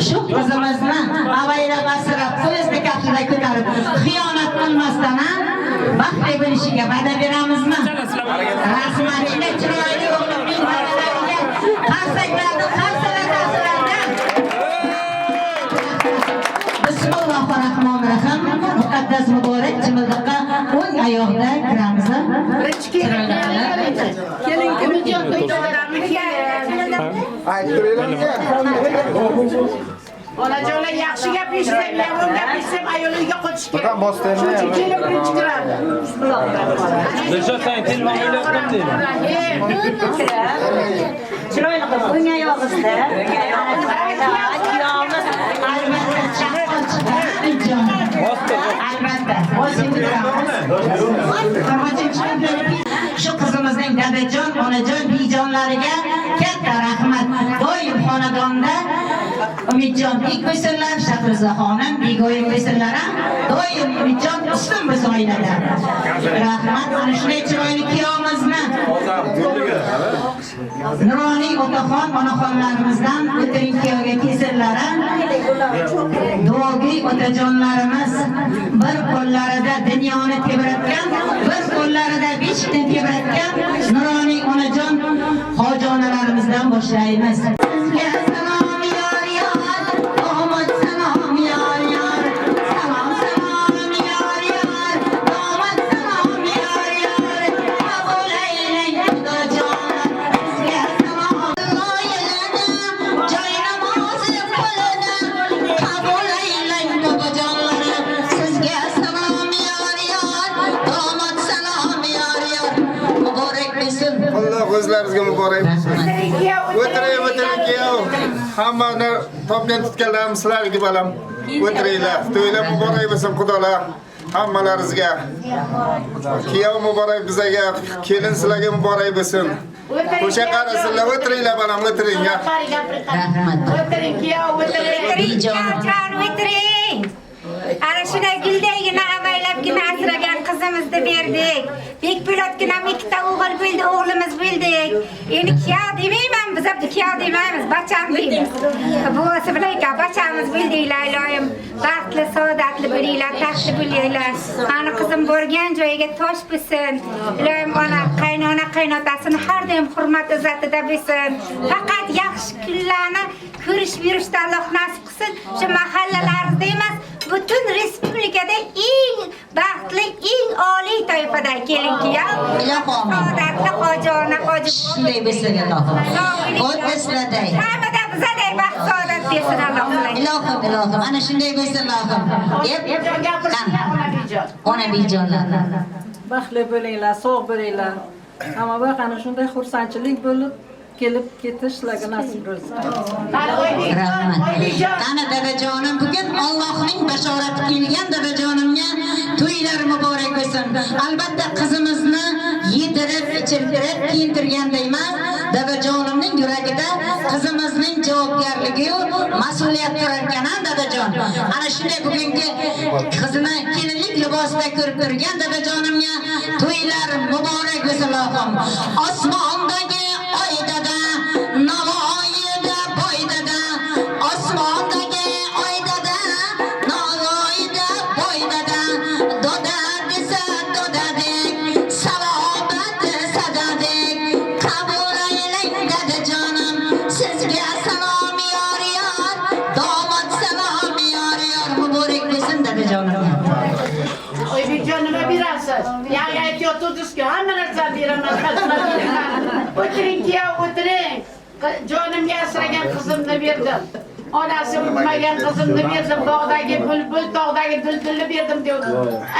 shu qizimizni avaylab asrab qo'lingizni kaftida ko'tarib xiyonat qilmasdan baxtli bo'lishiga va'da beramizmi? Rahmat. Shunday chiroyli o'g'limning va'dalariga qarsaklarni qarsalatasilarda. Bismillahirrohmanirrohim. Muqaddas muborak chimildiqqa o'ng oyoqda kiramiz. Onajonlar yaxshi gapirishsa, yomon gapirsa, ayollarga qochish kerak. Keling birinchi kiradi. Chiroyli qiz o'ng oyog'ingizda. Shu qizimizning dadajon, onajon, bijonlariga katta rahmat. Doim xonadonda Umidjon bek bo'lsinlar, Shahrizo xonim, Bego'yim bo'lsinlar ham doim Umidjon ustun biz oilada. Rahmat. Ana shunday chiroyli kuyovimizni Nuroniy otaxon, onaxonlarimizdan o'tiring kuyovga kelsinlar ham. Duogo'y otajonlarimiz bir qo'llarida dunyoni tebratgan, bir qo'llarida beshikni tebratgan Nuroniy onajon hojionalarimizdan boshlaymiz. O'zlaringizga muborak bo'lsin. O'tiring kuyov. Hammani topgan tutganlarim sizlarga balam. O'tiringlar. To'ylar muborak bo'lsin xudolar. Hammalaringizga. Kuyov muborak bizga, kelin sizlarga muborak bo'lsin. O'sha qarasizlar, o'tiringlar balam, o'tiring. Rahmat. O'tiring kuyov, o'tiring. O'tiring. Ana shunday guldaygina avaylabgina asragan qizimizni berdik. Bekpo'latginam ikkita o'g'il bo'ldi, o'g'limiz bo'ldik. Endi kuyov demayman, biz ham kuyov demaymiz, bacham deymiz. Buvasi bilan bachamiz bo'ldinglar, iloyim. Baxtli, saodatli bo'linglar, taxtli bo'linglar. Ana qizim borgan joyiga tosh bo'lsin. Iloyim ona qaynona qaynotasini har doim hurmat izzatida bo'lsin. Faqat yaxshi kunlarni ko'rish yurishda Alloh nasib qilsin. Shu mahallalarimizda emas, butun respublikada eng baxtli, eng oliy toifada kelin-kuyov. Saodatli hojona, hoji. Shunday bo'lsin Allohim. Qo'l esladay. Hamada bizaday baxt saodat bersin Alloh. Ilohim. Ana shunday bo'lsin Allohim. Ona bijonlar. Baxtli bo'linglar, sog' bo'linglar. Hamma vaqt ana shunday xursandchilik bo'lib kelib ketishlarga nasib bo'lsin. Rahmat. Ana dadajonim, bugun Allohning bashorati kelgan dadajonimga to'ylar muborak bo'lsin. Albatta qizimizni yedirib, ichirtirib, kiyintirganda emas, dadajonimning yuragida qizimizning javobgarligi, mas'uliyat turar ekan, dadajon. Ana shunday bugungi qizini kelinlik libosida ko'rib turgan dadajonimga to'ylar muborak bo'lsin Allohim. Osmondagi oydada Navoiyda boydada, osmondagi oydada Navoiyda boydada, doda desa dodadek, salobat sadadek, qabul aylang dadajonim, sizga salom yor, domod salom yor, muborak bo'lsin dadajonim. Oy bejon nima berasiz? Yangi aytayotdingiz-ku, hamma narsa beraman, xizmat beraman. O'tiring kuyov, o'tiring. Jonimga asragan qizimni berdim. Onasi bilmagan qizimni berdim. Bog'dagi bulbul, tog'dagi duldulni berdim dedi.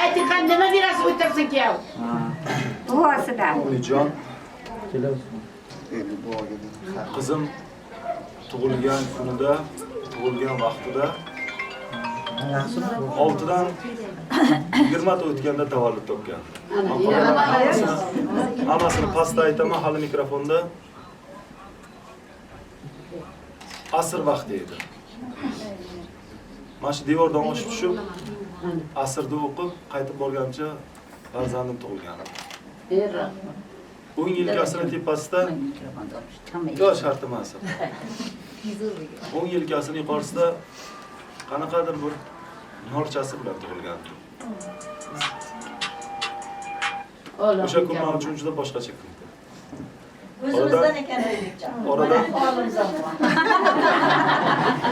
Ayting, nima berasiz, o'tirsin kuyov. Buvasidan. Umijon. Qizim tug'ilgan kunida, tug'ilgan vaqtida 6dan 20 ta o'tganda tavallud topgan. Hammasini pastda aytaman, hali mikrofonda. Asr vaqti edi. Mana shu devordan oshib tushib, asrda o'qib, qaytib borgancha farzandim tug'ilgan. 10 yelkasini tepasida yosh sharti emas. 10 yelkasini yuqorisida qanaqadir bir norchasi bilan tug'ilgandi. O'sha kun men uchun juda boshqacha kun. O'zimizdan ekan deylikcha.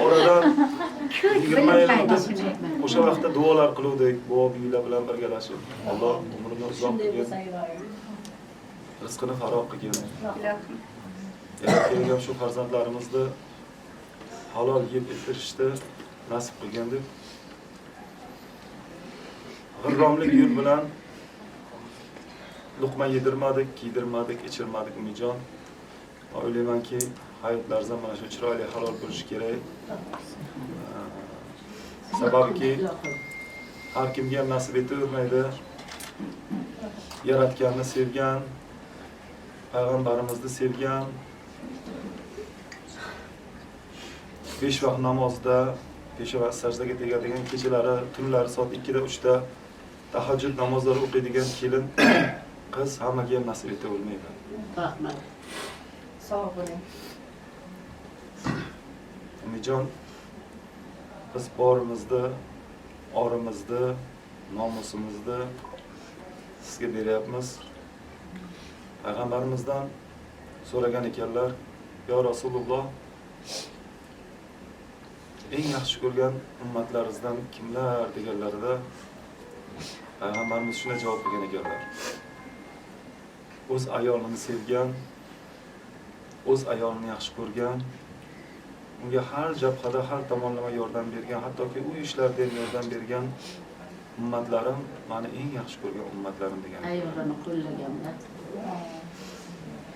Oradan 20 yil o'tib o'sha vaqtda duolar qiluvdik, buviylar bilan birgalashib. Alloh umrini uzoq qilsin. Rizqini faroq qilgin. Kelgan shu farzandlarimizni halol yeb o'tirishni nasib qilgin deb g'irromlik yo'l bilan luqma yedirmadik, kiydirmadik, ichirmadik Umijon. O'ylaymanki, hayotlarimiz mana shu chiroyli halol bo'lishi kerak. Sababki har kimga ham nasib etavermaydi. Yaratganni sevgan, payg'ambarimizni sevgan, 5 vaqt namozda, pesha va sajdaga tegadigan kechalari, tunlari soat 2 da 3 da tahajjud namozlari o'qiydigan kelin qiz hammaga ham nasib etavermaydi. Rahmat. Sog' bo'ling. Umijon, biz borimizni, orimizni, nomusimizni sizga beryapmiz. Payg'ambarimizdan so'ragan ekanlar, yo Rasululloh, eng yaxshi ko'rgan ummatlaringizdan kimlar deganlarida payg'ambarimiz shunday javob bergan ekanlar. O'z ayolini sevgan, o'z ayolini yaxshi ko'rgan, unga har jabhada, har tomonlama yordam bergan, hattoki uy ishlarida ham yordam bergan ummatlarim meni eng yaxshi ko'rgan ummatlarim degan. Ayolini qo'llaganlar.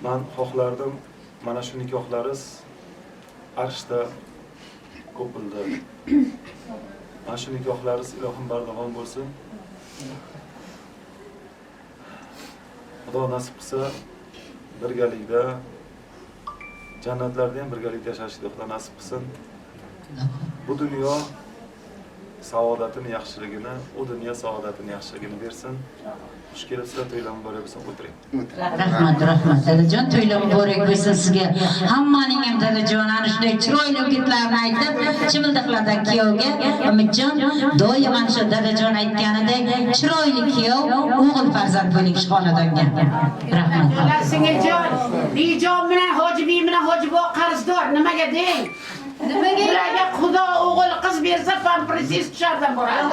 Men xohlardim mana shu nikohlaringiz arshda ko'pildi. Mana shu nikohlaringiz ilohim bardavom bo'lsin. Xudo nasib qilsa birgalikda jannatlarda ham birgalikda yashashni Xudo nasib qilsin. Bu dunyo saodatini yaxshiligini, u dunyo saodatini yaxshiligini bersin. Xush kelibsizlar, to'ylar muborak bo'lsin, o'tiring. Rahmat, rahmat. Dadajon, to'ylar muborak bo'lsin sizga. Hammaning ham dadajon ana shunday chiroyli o'gitlarni aytib, chimildiqlarda kuyovga Umidjon doim ana shu dadajon aytganidek chiroyli kuyov, o'g'il farzand bo'ling shu xonadonga. Rahmat. Singiljon, Bijon bilan Hoji Bi bilan Hoji Bo qarzdor, nimaga deng? Nimaga? Ularga Xudo o'g'il qiz bersa, pampersiz tushardan boradi.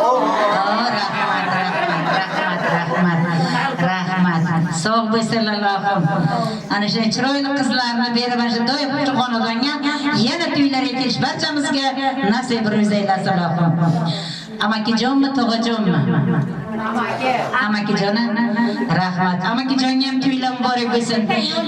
Rahmat. Sog' bo'lsinlar Allohim. Ana shu chiroyli qizlarni berib ana shu doim shu xonadonga yana to'ylarga kelish barchamizga nasib aylasin Allohim. Amakijonmi, tog'ajonmi? Amakijoni. Rahmat. Amakijonga ham to'ylar muborak bo'lsin.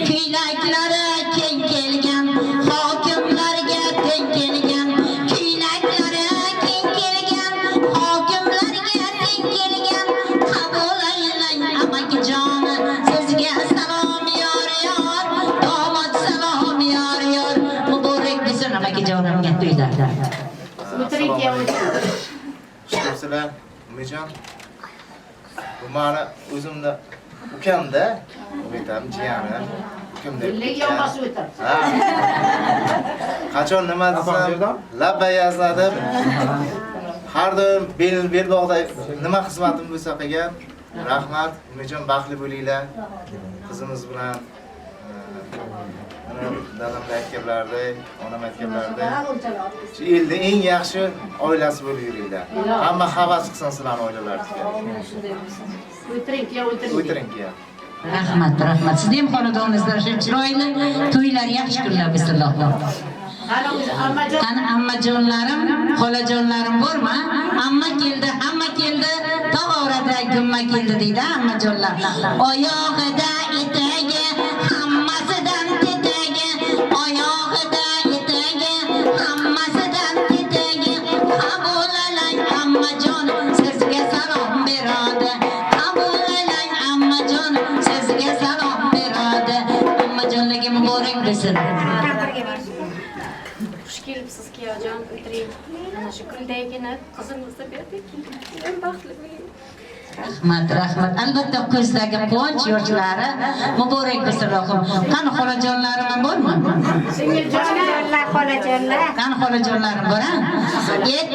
Kuylaklari keng kelgan, hokimlarga teng kelgan, kuylaklari keng kelgan, hokimlarga teng kelgan. Qabul aylang Amakijon, sizga salom yor yor, domod salom yor yor. Muborak bo'lsin Amakijonimga to'ylar. O'tiring ya. Sizlar Umijon, bu meni o'zimda ukamda, aytam jiyani, ukamda. Birga yonbosib o'tir. Ha. Qachon nima desam, labba yazladim. Har doim bel bog'da nima xizmatim bo'lsa qilgan. Rahmat, Umijon, baxtli bo'linglar. Qizimiz bilan dadam aytganlaridek, onam aytganlaridek, shu elda eng yaxshi oilasi bo'lib yuringlar. Hamma havas qilsin sizlarning oilalaringizga. O'tiring ya, o'tiring. O'tiring ya. Rahmat, rahmat. Siz ham xonadoningizda shu chiroyli to'ylar yaxshi kunlar bo'lsin Alloh. Qani ammajonlarim, xolajonlarim bormi? Amma keldi, hamma keldi. Tog'orada gumma keldi deydi ammajonlar. Oyog'ida etagi, hammasidan tetagi. Oyog'ida etagi, hammasidan tetagi. Qabul alang ammajon, sizga salom beradi. Qabul alang ammajon, sizga salom beradi. Ammajonlarga muborak bo'lsin. Xush kelibsiz Kiyojon, o'tiring. Mana shu kundagina qizimizni berdik. Eng baxtli bo'ling. Rahmat. Albatta ko'zdagi quvonch yoshlari muborak bo'lsin Allohim. Qani xolajonlarim bormi? Singiljonlar, xolajonlar. Qani xolajonlarim bor a?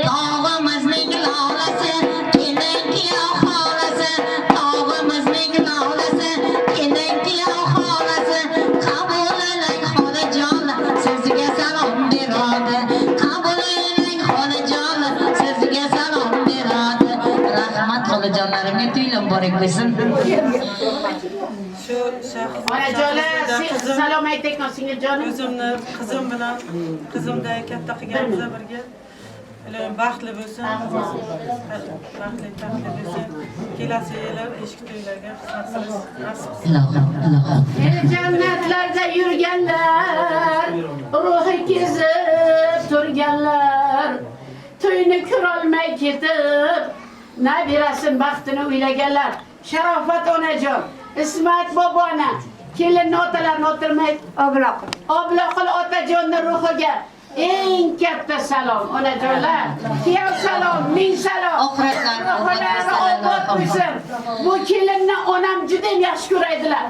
Tog'imizning lolasi, kelinkiyo xolasi, tog'imizning lolasi, kelinkiyo xolasi, qabul eling xolajon, sizga salom beradi. Qabul eling xolajon, sizga salom beradi. Rahmat xolajonlarimga to'ylar muborak bo'lsin. Onajonlar, salom ayting singiljonim. O'zimni qizim bilan qizimda katta qilganimizda birga ilohim baxtli bo'lsin. Baxtli bo'lsin. Kelasi yili eshik to'ylarga xizmat qilish nasib qilsin. Ilohim. Jannatlarda yurganlar, ruhi kezib turganlar, to'yni ko'rolmay ketib, nabirasin baxtini o'ylaganlar. Sharofat onajon, Ismat bobona, kelinni otalarni o'tirmay, Obloqil otajonning ruhiga eng katta salom onajonlar. Kuyov salom, ming salom. Ruhlari obod bo'lsin. Bu kelinni onam juda yaxshi ko'raydilar.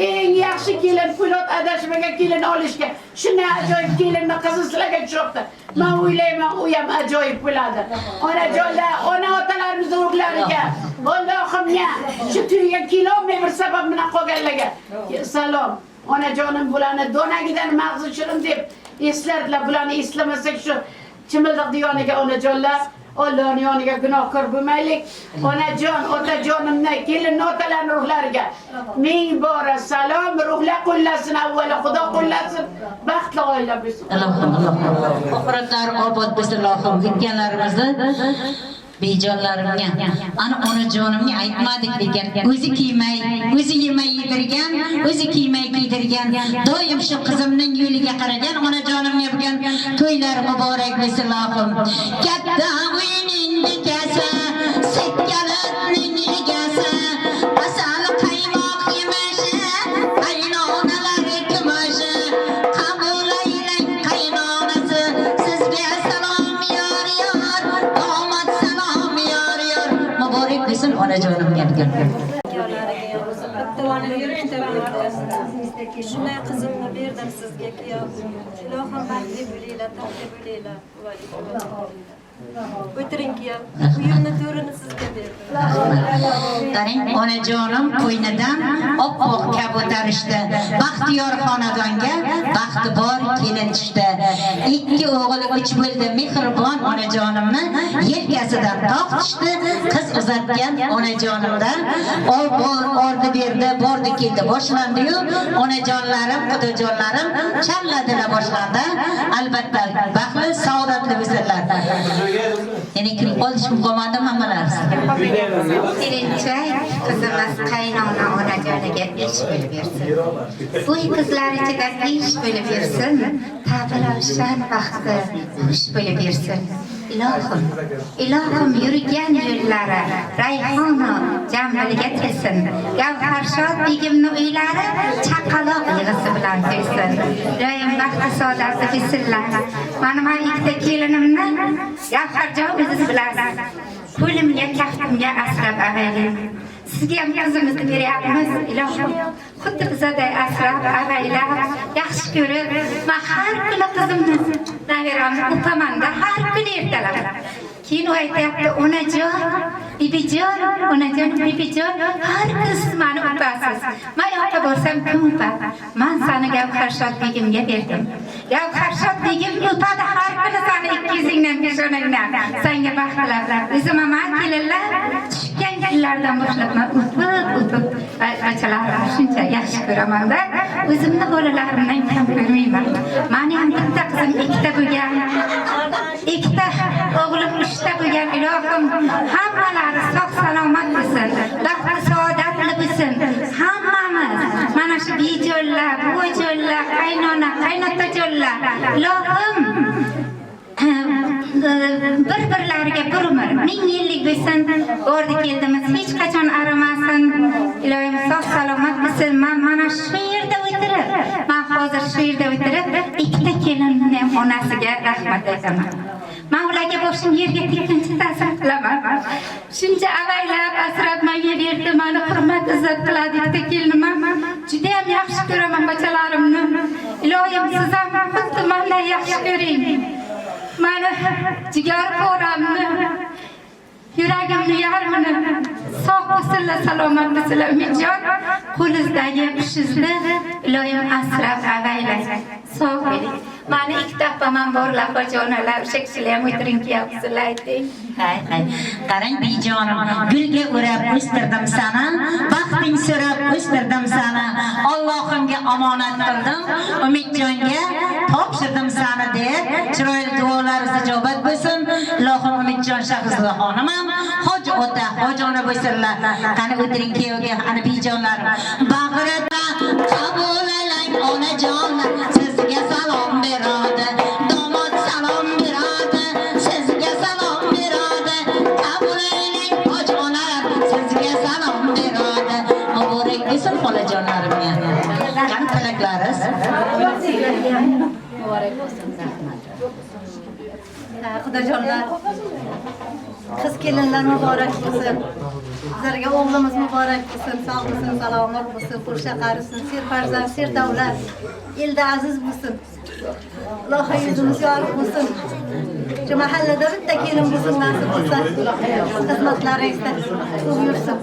Eng yaxshi kelin pulot adashmagan kelin olishga. Shunday ajoyib kelinni qizi sizlarga tushibdi. Men o'ylayman, u ham ajoyib bo'ladi. Onajonlar, ona otalarimiz ruhlariga Allohimga shu to'yga kelolmay bir sabab bilan qolganlarga salom. Onajonim bularni donagidan mag'zi shirin deb eslardilar. Bularni eslamasak shu chimildiq yoniga onajonlar, Allohning yoniga gunohkor bo'lmaylik. Onajon, otajonimni, kelin otalarning ruhlariga ming bora salom, ruhlar qo'llasin, avvalo Xudo qo'llasin, baxtli oila bo'lsin. Allohim. Oxiratlari obod bo'lsin Allohim. O'tganlarimizni bejonlarimga, ana onajonimga aytmadik degan, o'zi kiymay, o'zi yemay yedirgan, o'zi kiymay kiydirgan, doim shu qizimning yo'liga qaragan onajonimga bo'lgan to'ylari muborak bo'lsin Allohim. Katta uyning bekasi, sekkalatning egasi, asal qaymoq yemashi, qaynonalari kumushi, qabul aylang qaynonasi, sizga salom yor yor, omad salom yor yor, muborak bo'lsin onajonimga bo'lgan. Shunday qizimni berdim sizga kuyov. Ilohim baxtli bo'linglar, topli bo'linglar. O'tiring kuyov. Uyimni to'rini sizga berdim. Qarang, onajonim qo'ynidan oppoq kabutarishdi. Baxtiyor xonadonga baxti bor kelin tushdi. Ikki o'g'il uch bo'ldi mehribon onajonimni yelkasidan tog' tushdi. Qiz uzatgan onajonimdan ordi berdi, bordi keldi boshlandi-yu, onajonlarim, xudojonlarim challadilar boshlandi. Albatta baxtli, saodatli bo'lsinlar. Ya'ni kirib qolishim qolmadi hammalar. Kelinchak qizimiz qaynona onajoniga ish bo'lib bersin. Uy qizlar ichida ish bo'lib bersin. Tabirovshan baxti xush bo'lib bersin. Ilohim yurgan yo'llari rayhonu jamiliga kelsin. Gavharshod begimning uylari chaqaloq yig'isi bilan kelsin. Doim baxti saodati bilsinlar. Mana ikkita kelinimni Gavharjon o'zingiz bilasiz. Qo'limga, kaftimga asrab avaylang. Sizga ham qizimizni beryapmiz, ilohim. Xuddi bizaday asrab avaylab, yaxshi ko'rib, men har kuni qizimni naviramni o'pamanda, har kuni ertalab. Keyin u aytayapti, onajon, bibijon, onajon, bibijon, har kuni siz meni o'pasiz. Men yoqqa borsam kim o'padi? Men seni Gavharshod begimga berdim. Gavharshod begim o'padi har kuni seni ikki yuzingdan, peshonangdan. Senga baxt tilab. O'zim ham kelinlar tushgan kunlardan boshlab men o'pib, achalarni shuncha yaxshi ko'raman-da. O'zimni bolalarimdan kam ko'rmayman. Meni ham bitta qizim ikkita bo'lgan. Ikkita o'g'lim uchta bo'lgan. Ilohim hammalari sog' salomat bo'lsin. Baxtli saodatli bo'lsin. Hammamiz mana shu bejonlar, bo'jonlar, qaynona, qaynotajonlar. Ilohim bir-birlariga bir umr, 1000 yillik bo'lsin. Bordi keldimiz, hech qachon arimasin. Ilohim sog' salomat bo'lsin. Men mana shu yerda o'tirib, men hozir shu yerda o'tirib, ikkita kelinning onasiga rahmat aytaman. Men ularga boshim yerga tekinchi ta'sir qilaman. Shuncha avaylab asrab menga berdi, meni hurmat izzat qiladi ikkita kelinim. Juda ham yaxshi ko'raman bachalarimni. Ilohim siz ham xuddi mendan yaxshi ko'ring. Meni jigar qo'ramni, yuragimni yarmini sog' bo'lsinlar, salomat bo'lsinlar. Umidjon, qo'lingizdagi ishingizni ilohim asrab avaylay. Sog' bo'ling. Mani ikkita opamam borlar, xo'jonalar, o'sha kishilar ham o'tiring kelyapsizlar, ayting. Hay. Qarang bijonim, gulga o'rab o'stirdim sana, baxting so'rab o'stirdim sana. Allohimga omonat qildim, Umidjonga topshirdim sana deb chiroyli duolaringiz ijobat bo'lsin. Ilohim Umidjon Shahrizla xonim ham hoji ota, hojona bo'lsinlar. Qani o'tiring kuyovga, ana bijonlar. Bag'rida qabul aylang onajon, sizga salom beradi. Domod salom beradi, sizga salom beradi. Qabul aylang hojonalar, sizga salom beradi. Muborak bo'lsin xolajonlarimga. Qani tilaklaringiz? Muborak bo'lsin, rahmat. Xudojonlar, qiz kelinlar muborak bo'lsin. Bizlarga o'g'limiz muborak bo'lsin, sog' bo'lsin, salomat bo'lsin, qo'sha qarisin, ser farzand, ser davlat, elda aziz bo'lsin. Ilohim yuzimiz yorug' bo'lsin. Shu mahallada bitta kelin bo'lsin, nasib bo'lsa, xizmatlaringizda ko'p yursin.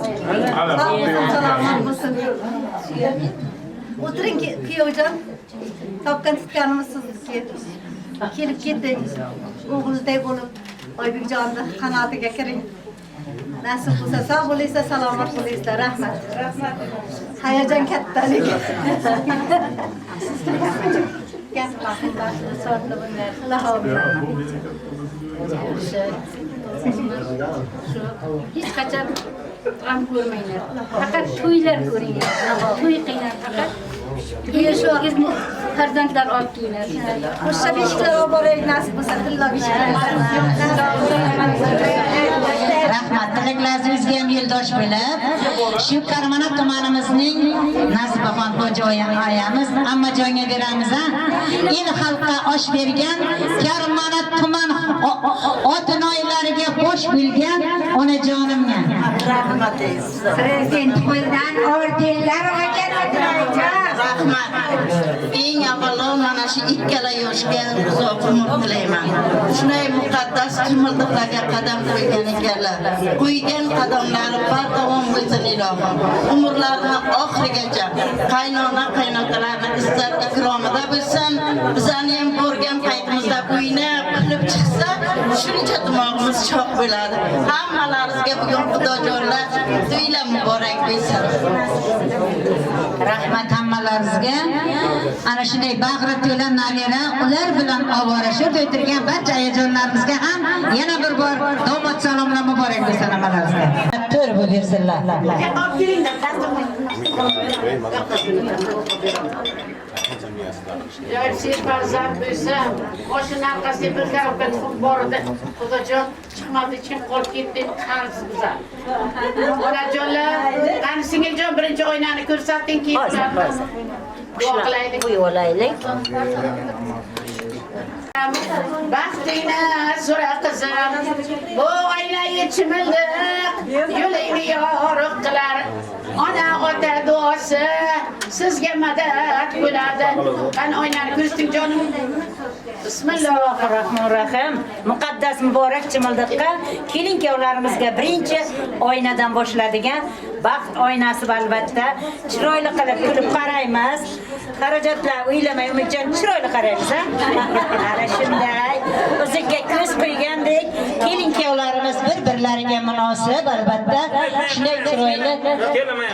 Sog' bo'lsin, salomat bo'lsin. O'tiring kuyovjon, topgan tutganimiz sizga. Kelib ketdik, o'g'ilday bo'lib, Oybekjonni qanotiga kiring. Nasib bo'lsa, sog' bo'lingizlar, salomat bo'lingizlar. Rahmat. Hayajon kattalik. Gap qilinglar, soatli bunlar. Hech qachon g'am ko'rmanglar. Faqat to'ylar ko'ringlar. To'y qilinglar faqat. Yeshogizni farzandlar olib kelinglar. O'sha beshiklar olib boraylik, nasib bo'lsa, tilla beshiklar. Rahmat, tilaklaringizga ham yo'ldosh bo'lib, shu Karmanat tumanimizning Nasibaxon xo'jayin ayamiz Ammajonga beramiz. El xalqqa osh bergan, Karmanat tuman otinoylariga bosh bilgan onajonimga. Rahmatingiz. Prezident qo'ldan ordenlar olgan onajon. Rahmat. Eng avvalo mana shu ikkala yoshga uzoq umr tilayman. Shunday muqaddas qimildiqlarga qadam qo'ygan ekanlar. Qo'ygan qadamlari bardavom bo'lsin ilohim. Umrlarini oxirigacha qaynona qaynotalarni izzat ikromida bo'lsin. Bizani ham ko'rgan paytimizda o'ynab kulib chiqsa, shuncha dimog'imiz choq bo'ladi. Hammalaringizga bugun xudojonlar to'ylar muborak bo'lsin. Rahmat hammalaringizga. Ana shunday bag'ri to'la nabira, ular bilan ovorashib o'tirgan barcha ayajonlarimizga ham yana bir bor domod salomlar muborak bo'lsin hammalaringizga. To'g'ri bo'lib bersinlar. Ser farzand bo'lsa, mashina orqasiga bir karobka tuxum bor edi. Xudojon chiqmadi, ichim qolib ketdi, qarz buzar. Onajonlar, qani singiljon birinchi o'ynani ko'rsating, keyin duo qilaylik. Qo'yib olaylik. Baxtingni so'ra qizim, bu oyna yechimildi, yo'lingni yorug' qilar. Ona ota duosi sizga madad bo'ladi. Qani oynani ko'rsting jonim. Bismillahirrohmanirrohim. Muqaddas muborak chimildiqqa kelin-kuyovlarimizga birinchi oynadan boshladigan baxt oynasi albatta. Chiroyli qilib kulib qaraymiz. Xarajatlar o'ylamay Umidjon chiroyli qaraymiz, ha? Ana shunday o'ziga ko'z qo'ygandek kelin-kuyovlarimiz bir-birlariga munosib albatta shunday chiroyli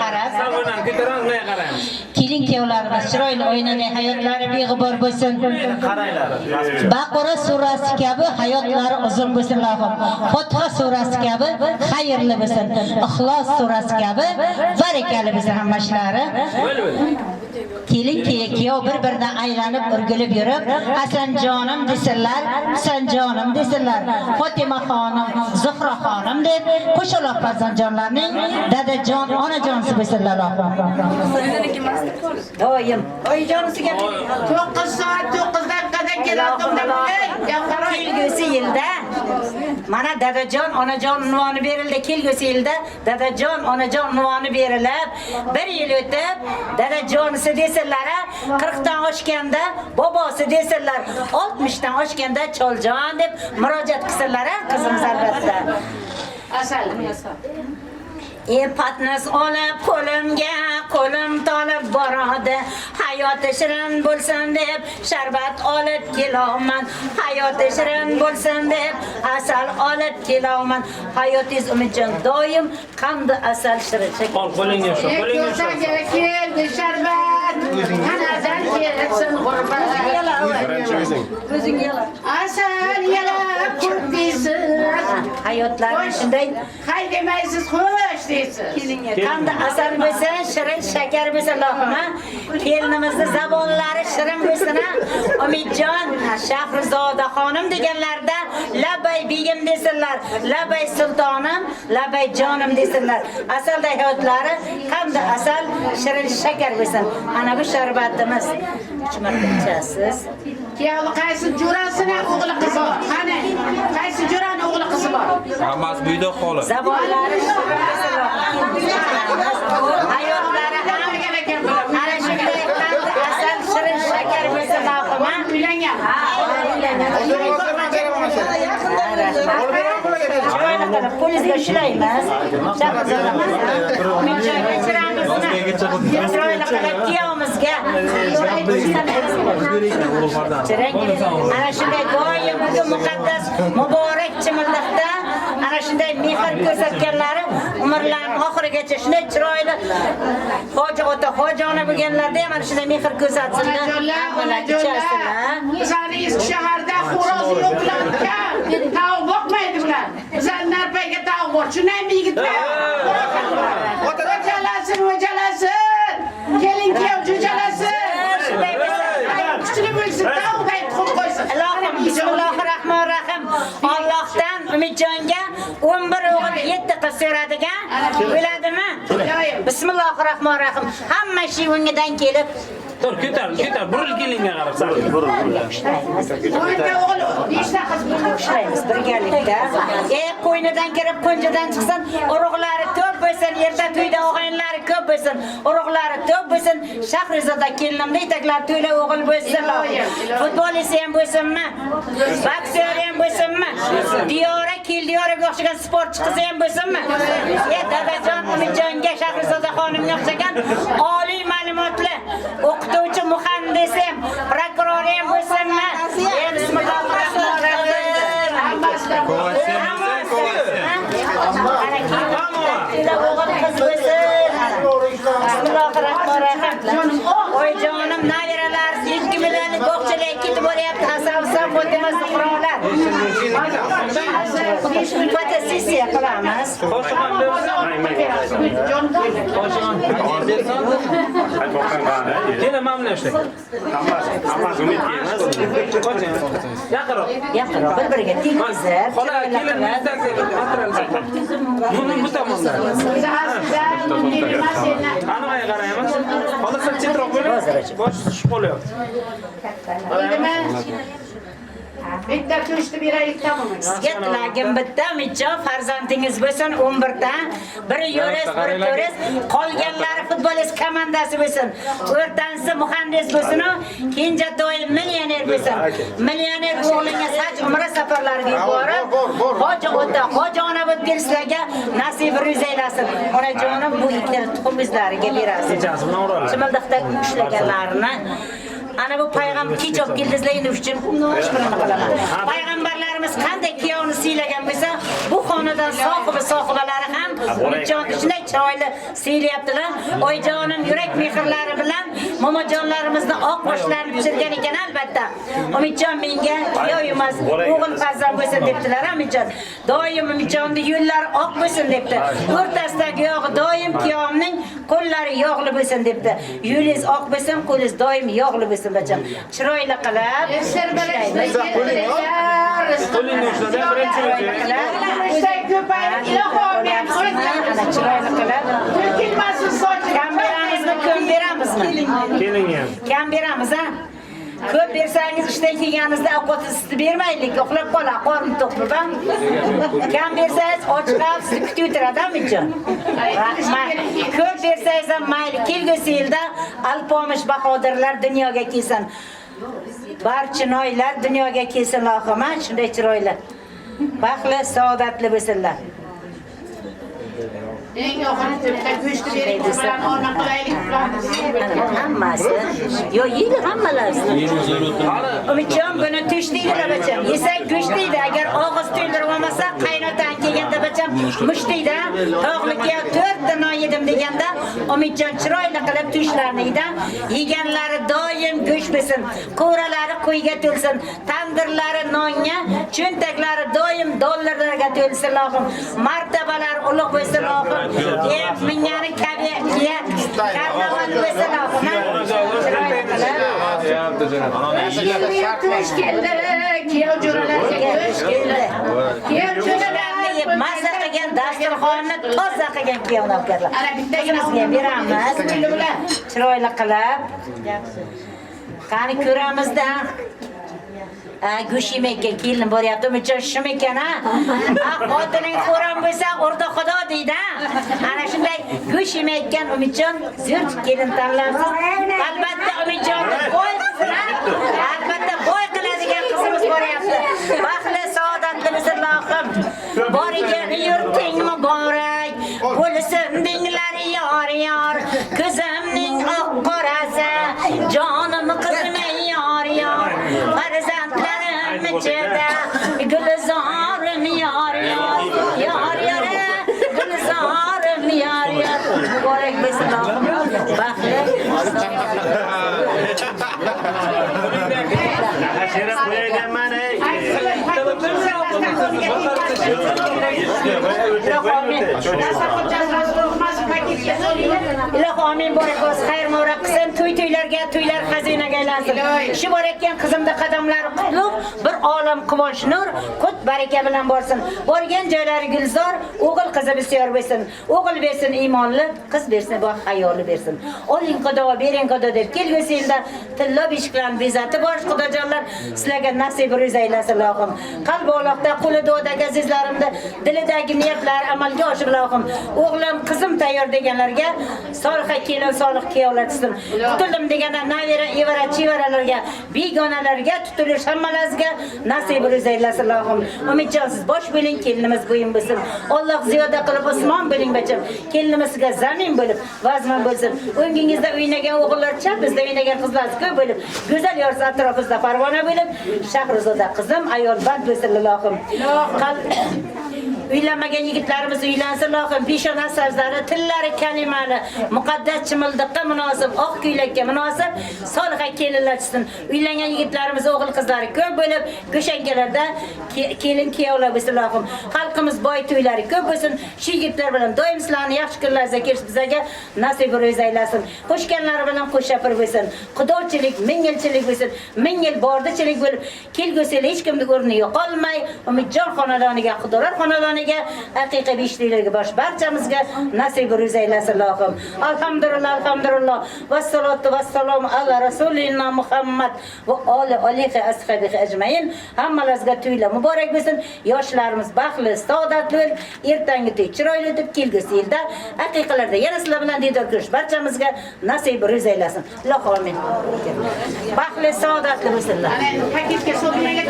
qarab kelin-kuyovlarimiz chiroyli o'ynamay hayotlari beg'ubor bo'lsin. Baqara surasi kabi hayotlari uzun bo'lsin Allohim. Fotiha surasi kabi xayrli bo'lsin. Ixlos surasi kabi barakali bo'lsin hamma ishlari. Kelin kuyov bir-biridan aylanib o'rgilib yurib, Hasanjonim desinlar, Husanjonim desinlar, Fatima xonim, Zuhra xonim deb qo'shaloq farzandjonlarning dadajon, onajonsi bo'lsinlar Allohim. Doim oyijonisiga 9 soat 9 daqiqada keladi. Kelgusi yilda Mana dadajon, onajon unvoni berildi. Kelgusi yilda dadajon, onajon unvoni berilib, 1 yil o'tib dadajonisi desinlar, 40 dan oshganda bobosi desinlar, 60 dan oshganda choljon deb murojaat qilsinlar, qizimiz albatta. Asal. Patnas olib qo'lim tolib boradi. Hayoti shirin bo'lsin deb sharbat olib kelaman. Hayoti shirin bo'lsin deb asal olib kelaman. Hayotingiz umidjon doim qandu asal shirin. Qo'lingga shu, Keldi sharbat. Qanadan kelsin g'urbat. Ko'zing yala. Asal yalab ko'rdiysiz. Hayotlar shunday. Hay demaysiz, xo'sh deysiz. Qandu asal bo'lsin, shirin shakar bo'lsin lohima. Kelinimizning zabonlari shirin bo'lsin. Umidjon Shahrizoda xonim deganlarda labay begim desinlar, labay sultonim, labay jonim desinlar. Asalda hayotlari qandu asal, shirin shakar bo'lsin. Ana bu sharbatimiz. Ichmoqchisiz. Kuyovli qaysi jo'rasini o'g'li qizi bor? Qani? Qaysi jo'rani o'g'li qizi bor? Hammasi buyda qolib. Zabonlari hayotlari ana shunday qandu asal, shirin shakar bo'lsin lohima. Uylangan. Polizga ishlaymiz. Kuyovimizga ana shunday doim bugun muqaddas muborak chimildiqda ana shunday mehr ko'rsatganlari umrlarining oxirigacha shunday chiroyli hoji ota hojona bo'lganlarda ham ana shunday mehr ko'rsatsinlar. Bizlarning shaharda xo'roz yo'qlar-kan. Tavuq boqmaydi bular. Bizlar narpaga tavuq bor. Shunday yigitlar. O'jalasin. Kelin kuyov jo'jalasin. Kuchli bo'lsin, tavuq ayt qo'ysin. Ilohim bismillahirrohmanirrohim. Allohdan Umidjonga 11 o'g'il 7 qiz so'radigan bo'ladimi? Bismillahirrohmanirrohim. Hamma ish o'ngidan kelib Dur, ketar. Buril kelinga qarab sarki. O'nta o'g'il 5 ta qiz ishlaymiz birgalikda. Qo'ynidan kirib qo'njadan chiqsin, urug'lari ko'p bo'lsin, yerda to'yda o'g'inlari ko'p bo'lsin, urug'lari ko'p bo'lsin. Shahrizoda kelinimda itaklari to'yda o'g'il bo'lsin. Futbolchisi ham bo'lsinmi? Bokseri ham bo'lsinmi? Diyora Diyoriga o'xshagan sportchi qizi ham bo'lsinmi? Dadajon Umidjonga Shahrizoda xonimga o'xshagan oliy ma'lumotli o'qituvchi muhandis ham, prokuror ham bo'lsinmi? Bismillahirrohmanirrohim. Bismillahirrohmanirrohim. Oyijonim nabiralar 2 millionlik bog'chalarga ketib boryapti. Hasan Fotimas Qur'onlar. Fotosessiya qilamiz. Keling, mana bunday ishlang. Hammasi umid emas. Yaqinroq bir-biriga tegizib. Xola, keling, bu tomondan. Aniqaga qaraymiz. Xola, siz chetroq bo'ling. Bosh tushib qolyapti. Bitta to'shni beraylik tamommi? Sizga tilagim bitta, Umidjon farzandingiz bo'lsin 11 ta. Biri yurist, biri turist, qolganlari futbolist komandasi bo'lsin. O'rtanisi muhandis bo'lsin, kenjatoy millioner bo'lsin. Millioner o'g'lingiz haj umra safarlariga yuborib, hoji ota, hojona bo'lib kelishlarga nasib rizaylasin. Onajonim bu ikkita tuxumizlariga berasiz. Chimildiqda ushlaganlarini ana bu payg'ambar kechib keldingizlar endi uchun shukrini qilaman. Payg'ambarlarimiz qanday kuyovni siylagan bo'lsa, bu xonadon sohibalari ham Umidjonni shunday chiroyli siylayaptilar. Oyijonim yurak mehrlari bilan momojonlarimizni oq boshlarini pishirgan ekan albatta. Umidjon menga kuyov emas, o'g'il farzand bo'lsin debdilar Umidjon. Doim Umidjonning yo'llari oq bo'lsin debdi. O'rtasidagi yog'i doim kuyovning qo'llari yog'li bo'lsin debdi. Yo'lingiz oq bo'lsin, qo'lingiz doim yog'li bo'lsin. Chiroyli qilib ishlaymiz. Qo'lingni ushlab, birinchi chiroyli qilib kam beramizmi? keling ham. Kam beramiz, ha? Ko'p bersangiz ishdan kelganingizda ovqat isitib bermaylik, uxlab qolar, qorni to'q bo'lgan. Kam bersangiz ochiqab sizni kutib o'tiradi Umidjon. Ko'p bersangiz ham mayli, kelgusi yilda Alpomish bahodirlar dunyoga kelsin. Barcha noilar dunyoga kelsin, Allohim, shunday chiroyli. Baxtli, saodatli bo'lsinlar. Eng oxirgi tepda go'sht bering, bilan ona qilaylik bilan. Hammasi. Yo, yeydi hammalasi. Umidjon buni tush deydilar bacham. Yesak go'sht deydi. Agar og'iz to'ldirib olmasa, qaynotang kelganda bacham mush deydi. Tog'likka 4 ta non yedim deganda Umidjon chiroyli qilib tushlarni yeydi. Yeganlari doim go'sht bo'lsin. Qo'ralari qo'yga to'lsin. Tandirlari nonga, cho'ntaklari doim dollarlarga to'lsin, Allohim. Martabalar ulug' bo'lsin, Allohim. Mingani kabiya, karnaval bo'lsin, Allohim. Mazza qilgan dasturxonni toza qilgan kuyovlarga. Ana bittagimizga beramiz. Chiroyli qilib. Qani ko'ramizda. Go'sht yemakka kelin boryapti, Umidjon shum ekan ha. Xotining ko'ram bo'lsa, o'rda xudo deydi. Ana shunday go'sht yemayotgan Umidjon zo'r kelin tanlabsiz. Albatta Umidjonni boy qilsin. Albatta boy qiladigan qizimiz boryapti. Baxtli, saodatli bo'lsin, Allohim. Borigan yurting muborak, bo'lsin dinglar yor. Ko'zimning oq qorasi, jonim qizim yor. Farzandlarim ichida gulzorim yor. Gulzorim yor. Muborak bo'lsin, baxtli. Ilohi amin barakos xayr mavra qilsin, to'ylarga, to'ylar xazinaga aylansin. Shu bor ekan qizimda qadamlari qutlug', bir olam quvonch nur, qut baraka bilan borsin. Borgan joylari gulzor, o'g'il qizi bisyor bo'lsin. O'g'il bersin iymonli, qiz bersin bor hayoli bersin. Oling xudo, bering xudo deb kelgusi yilda tilla beshiklarni bezatib borish xudojonlar sizlarga nasib ro'z aylasin, Allohim. Qalb o'loqda, qo'li duodagi azizlarimda dilidagi niyatlar amalga oshir, Allohim. O'g'lim, qizim tayyor deganlarga solih kelin, solih kuyovlar tutsin. Tutildim deganda navira, evara, chivaralarga, begonalarga tutilish hammalariga nasib ro'z aylasin, Allohim. Umidjonsiz bosh bo'ling, kelinimiz bo'yin bo'lsin. Alloh ziyoda qilib osmon bo'ling bacham. Kelinimizga zamin bo'lib, vazman bo'lsin. O'ngingizda o'ynagan o'g'illar chap, bizda o'ynagan qizlar ko'p bo'lib, go'zal yorsa atrofimizda parvona bo'lib, Shahrizoda qizim ayol band bo'lsin, Allohim. Uylanmagan yigitlarimiz uylansin, Allohim. Peshona so'zlari, tillari kalimali, muqaddas chimildiqqa munosib, oq ko'ylakka munosib, solih kelinlar chiqsin. Uylangan yigitlarimiz o'g'il qizlari ko'p bo'lib, go'shankalarda kelin kuyovlar bo'lsin, Allohim. Xalqimiz boy to'ylari ko'p bo'lsin. Shu yigitlar bilan doim sizlarni yaxshi kunlarga kelib bizga nasib ro'z aylasin. Qo'shganlari bilan qo'shapir bo'lsin. Xudochilik, mingilchilik bo'lsin. Ming yil bordichilik bo'lib, kelgusi hech kimning o'rni yo'qolmay, Umidjon xonadoniga, Xudolar xonadoniga, haqiqiy beshliklarga bosh barchamizga nasib ro'z aylasin, Allohim. Alhamdulillah, alhamdulillah. Vassalatu vassalamu ala rasulina Muhammad va ali alihi ashabihi ajmain. Hammalaringizga to'ylar muborak bo'lsin. Yoshlarimiz baxtli, saodatli bo'lib, ertangi to'y chiroyli deb kelgusi yilda haqiqalarda yana sizlar bilan diydor ko'rish barchamizga nasib ro'z aylasin. Alloh amin. Baxtli, saodatli bo'lsinlar. Paketga so'ramaga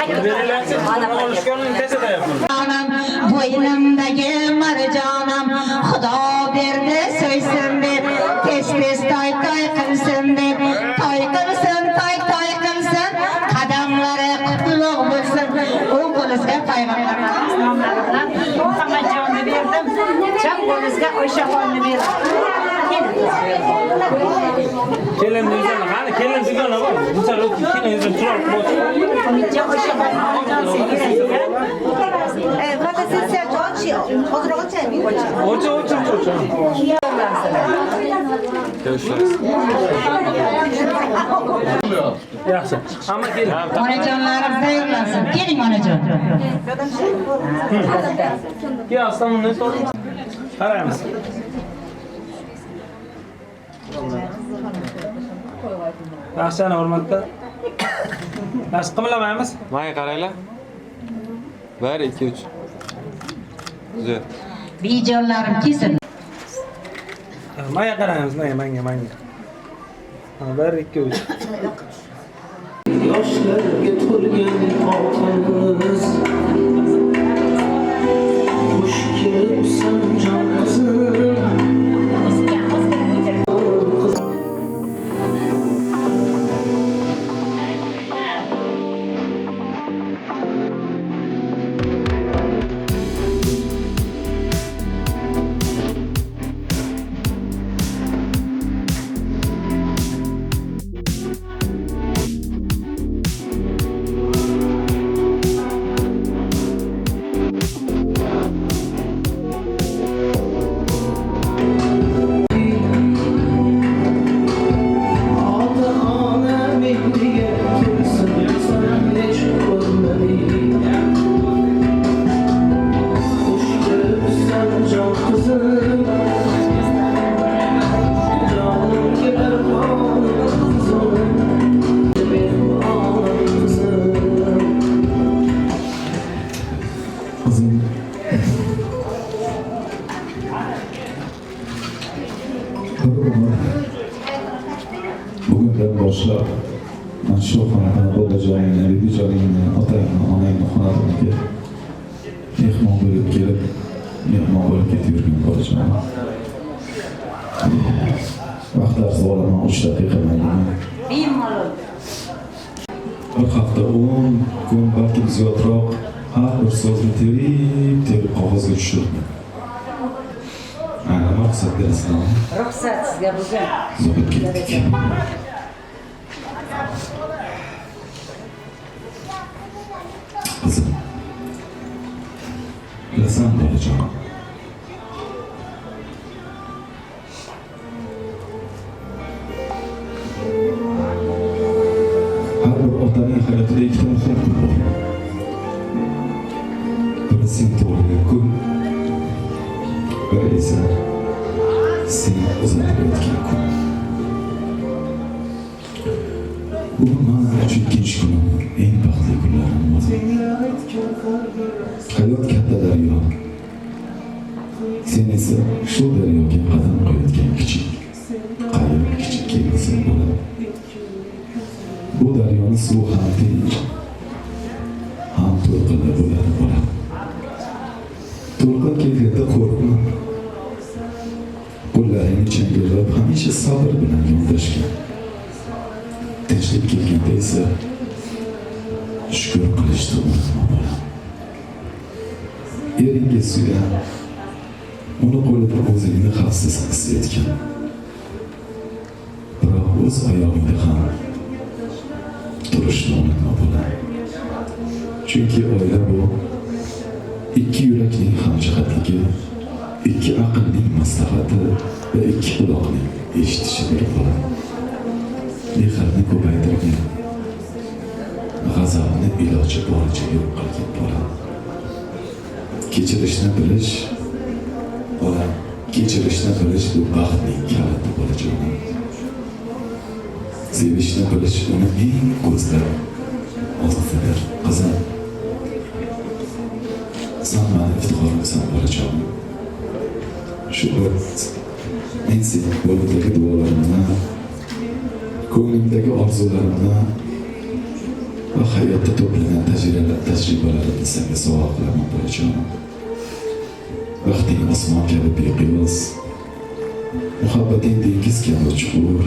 Bo'ynimdagi marjonim Xudo berdi so'ysin deb, tez toy qilsin deb, toy qilsin, qadamlari qutlug' bo'lsin. O'g'lingizga payg'ambarimiz nomlari bilan Muhammadjonni berdim, chap o'g'lingizga Oyshaxonni berdim. Kelin bizdan, qani kelin bizdan bor. Bu safar kelin bizdan chiroq bo'lsin. Umidjon Oyshaxonni berasiz. Fotosessiya ochchi, hozir ochaymi? Ocha. Yaxshi. Hamma kelin. Onajonlarim tayyorlansin. Keling onajon. Ya aslında sorun. Qaraymiz. Yaxshi, hurmatda Yaxshi qimlamaymiz. Menga qaranglar. 1 2 3. Güzel. Bijonlarim kesin. Menga qaraymiz, menga. Ha, 1 2 3. Yoshlarga to'lgan otanimiz Xush kelibsan jon qizim Bugünden başlap, şu xonada bo'lajagingni, videojoyingni, otangni, onangni xonadoniga mehmon bo'lib kelib, mehmon bo'lib ketavergan bolajon. Vaqtlarsiz olaman 3 daqiqa mayli. Bir hafta 10 kun balki ziyodroq har bir so'zni terib qog'ozga tushirdim. Ana maqsad bilasizmi? Ruxsat sizga bugun. Zobit ketdik. Qizim, bilasan bolajon. Har bir otaning hayotida ikkita muhim kun bor. Biri sen tug'ilgan kun, biri esa sen uzatayotgan kun. Bugun men uchun ikkinchi kunim, eng baxtli kunlarim bo'ldi. Hayot katta daryo. Sen esa shu daryoga qadam qo'yayotgan kichik, qayyum kichik kemasan bo'ladi. Bu daryoni suvi ham tinch, ham to'lqinli bo'ladi bolam. To'lqin kelganda qo'rqma. Qo'llaringni changallab hamisha sabr bilan yondashgin. Tinchlik kelganda esa shukr qilishni unutma bolam. Eringga suyan, uni qo'lida o'zingni xavfsiz his etgin. Biroq o'z oyog'ingda ham turishni unutma bolam. Chunki oila bu ikki yurakning hamjihatligi, ikki aqlning maslahati va ikki quloqning eshitishidir bolam. Mehrni ko'paytirgin, g'azabni iloji boricha yo'q qilgin bolam. Kechirishni bilish, bolam, kechirishni bilish bu baxtning kaliti bolajonim. Sevishni bilish uni eng ko'zlar ostidir qizim. Sen meni iftixorimsan bolajonim. Shu men sening qo'lidagi duolarimni, ko'nglimdagi orzularimni va hayotda to'plagan tajribalarimni senga sovg'a qilaman bolajonim. Vaqting osmon kabi beqiyos, muhabbating dengiz kabi chuqur,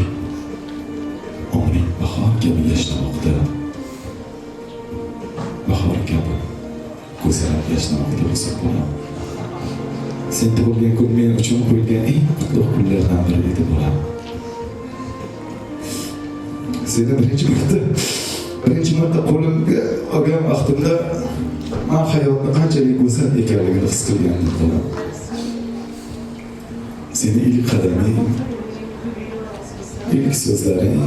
umring bahor kabi yashnamoqda, bahor kabi go'zal yashnamoqda bo'lsa bolam. Sen tug'ilgan kun men uchun qo'ygan eng qutlug' kunlardan biri edi bolam. Seni birinchi marta qo'limga olgan vaqtimda men hayotni qanchalik go'zal ekanligini his qilgandim bolam. Seni ilk qadaming, ilk so'zlaring,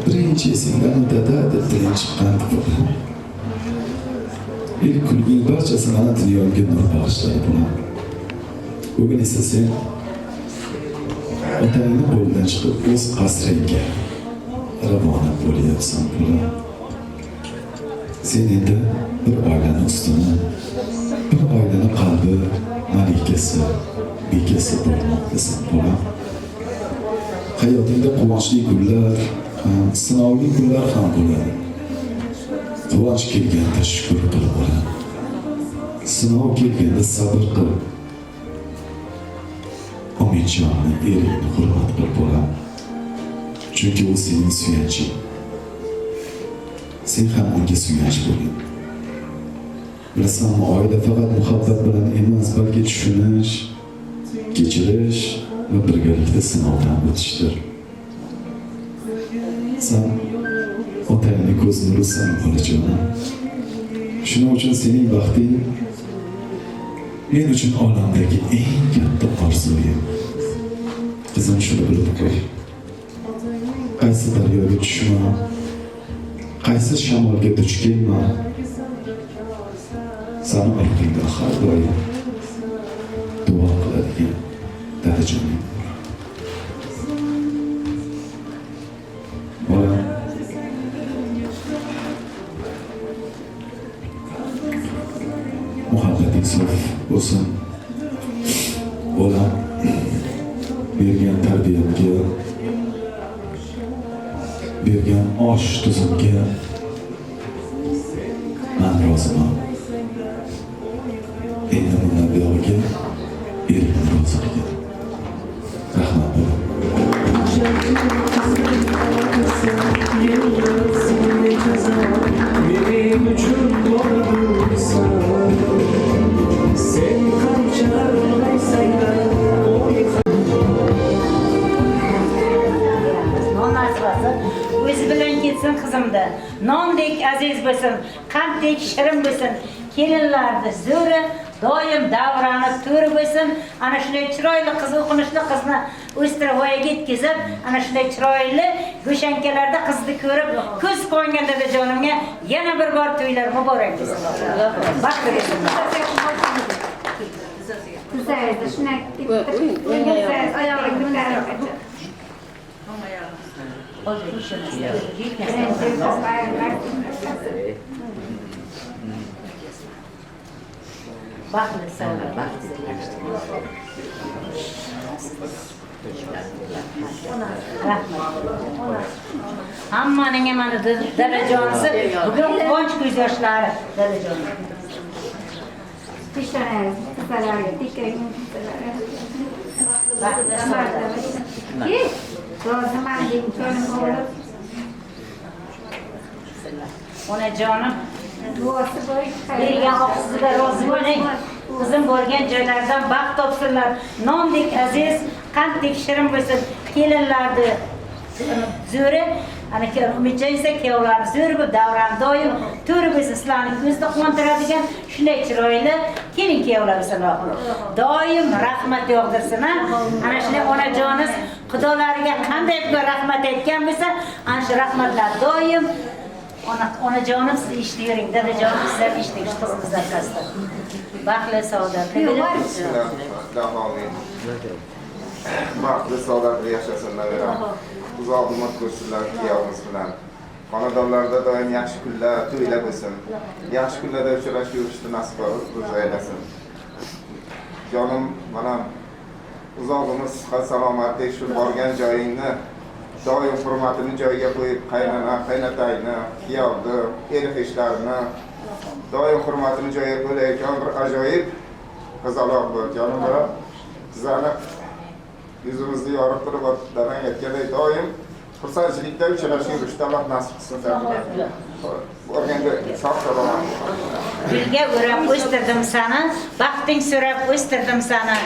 birinchi esingdan dada deb tiling chiqqandi bolam. İlk kulgin barchasi meni dunyomga nur bag'ishladi bolam. Bugun esa sen otangni qo'lidan chiqib o'z qasringga, ravona bo'lyapsan bola. Sen endi bir oilani ustuni, bir oilani qalbi malikasi, bekasi bo'lmoqdasan bola. Hayotingda quvonchli kunlar, sinovli kunlar ham bo'ladi. Quvonch kelganda shukr qil bola. Sinov kelganda sabr qil. Umidjonni, eringni hurmat qil bola. Chunki u sening suyanching. Sen ham unga suyanch bo'ling. Bilasanmi, oila faqat muhabbat bilan emas, balki tushunish, kechirish va birgalikda sinovdan o'tishdir. Sen otangni ko'z nurisan, bolajonim. Shuning uchun sening baxting men uchun olamdagi eng katta orzuyim. Qizim, shuni bilib qo'y. Qaysi daryoga tushma, qaysi shamolga duch kelma. Sani orqangda har doim duo qiladigan dadajonim. Bolam, muhabbating sof bo'lsin. Bolam, bergan tarbiyamga, bergan osh tuzimga men roziman. Endi bundan buyog'iga erimni roziligi. Rahmat bolam. Mening uchun borsan, sen qancha armaysanglar, o'zi bilan ketsin qizimda. Nondek aziz bo'lsin, qanddek shirin bo'lsin. Kelinlarni zo'ri doim davrani to'ri bo'lsin. Ana shunday chiroyli qiz, o'qimishli qizni o'stirib voyaga yetkazib, ana shunday chiroyli go'shankalarda qizni ko'rib, ko'z qo'ygan dadajonimga yana bir bor to'ylar muborak bo'lsin. Baxtli bo'lsin. Baxtli sağlar, baxtli. Hammaning mana dadajonisi bugun quvonch ko'z yoshlari dadajonim. Tishlaringiz, qizlarga tikkaring, qizlarga. Baxtli sağlar. Roziman deng, jonim o'g'lim. Onajonim, duosi bo'yish. bergan oqsiziga rozi bo'ling. Qizim bo'lgan joylardan baxt topsinlar. Nondek aziz, qanddek shirin bo'lsin. Kelinlarni zo'ri, ana Umidjon esa kuyovlarni zo'ri bu davran doim to'ri bo'lsin. Sizlarning ko'zda quvontiradigan shunday chiroyli kelin kuyovlar bo'lsinlar. Doim rahmat yog'dirsin. Ana shunday onajonimiz xudolariga qanday rahmat aytgan bo'lsa, ana shu rahmatlar doim onajonim siz eshitavering, dadajonim sizlar eshiting shu qizingiz orqasida. Baxtli saodatli bo'lib. Baxtli saodatli yashasinlar. Uzoq umr ko'rsinlar kuyovimiz bilan. Xonadonlarda doim yaxshi kunlar, to'ylar bo'lsin. Yaxshi kunlarda uchrashib yurishni nasib aylasin. Jonim, mana uzoq umr sihat salomatlik shu borgan joyingni doim hurmatini joyiga qo'yib, qaynona, qaynotangni, kuyovni, er-xo'shlarni doim hurmatini joyiga qo'yayotgan bir ajoyib qizaloq bor. Jonim bilan sizlarni yuzimizni yorib turib, dadang aytganday doim xursandchilikda uchrashib yurishni Alloh nasib qilsin. Borganda sog' salomat. Gulga o'rab o'stirdim sani, baxting so'rab o'stirdim sani.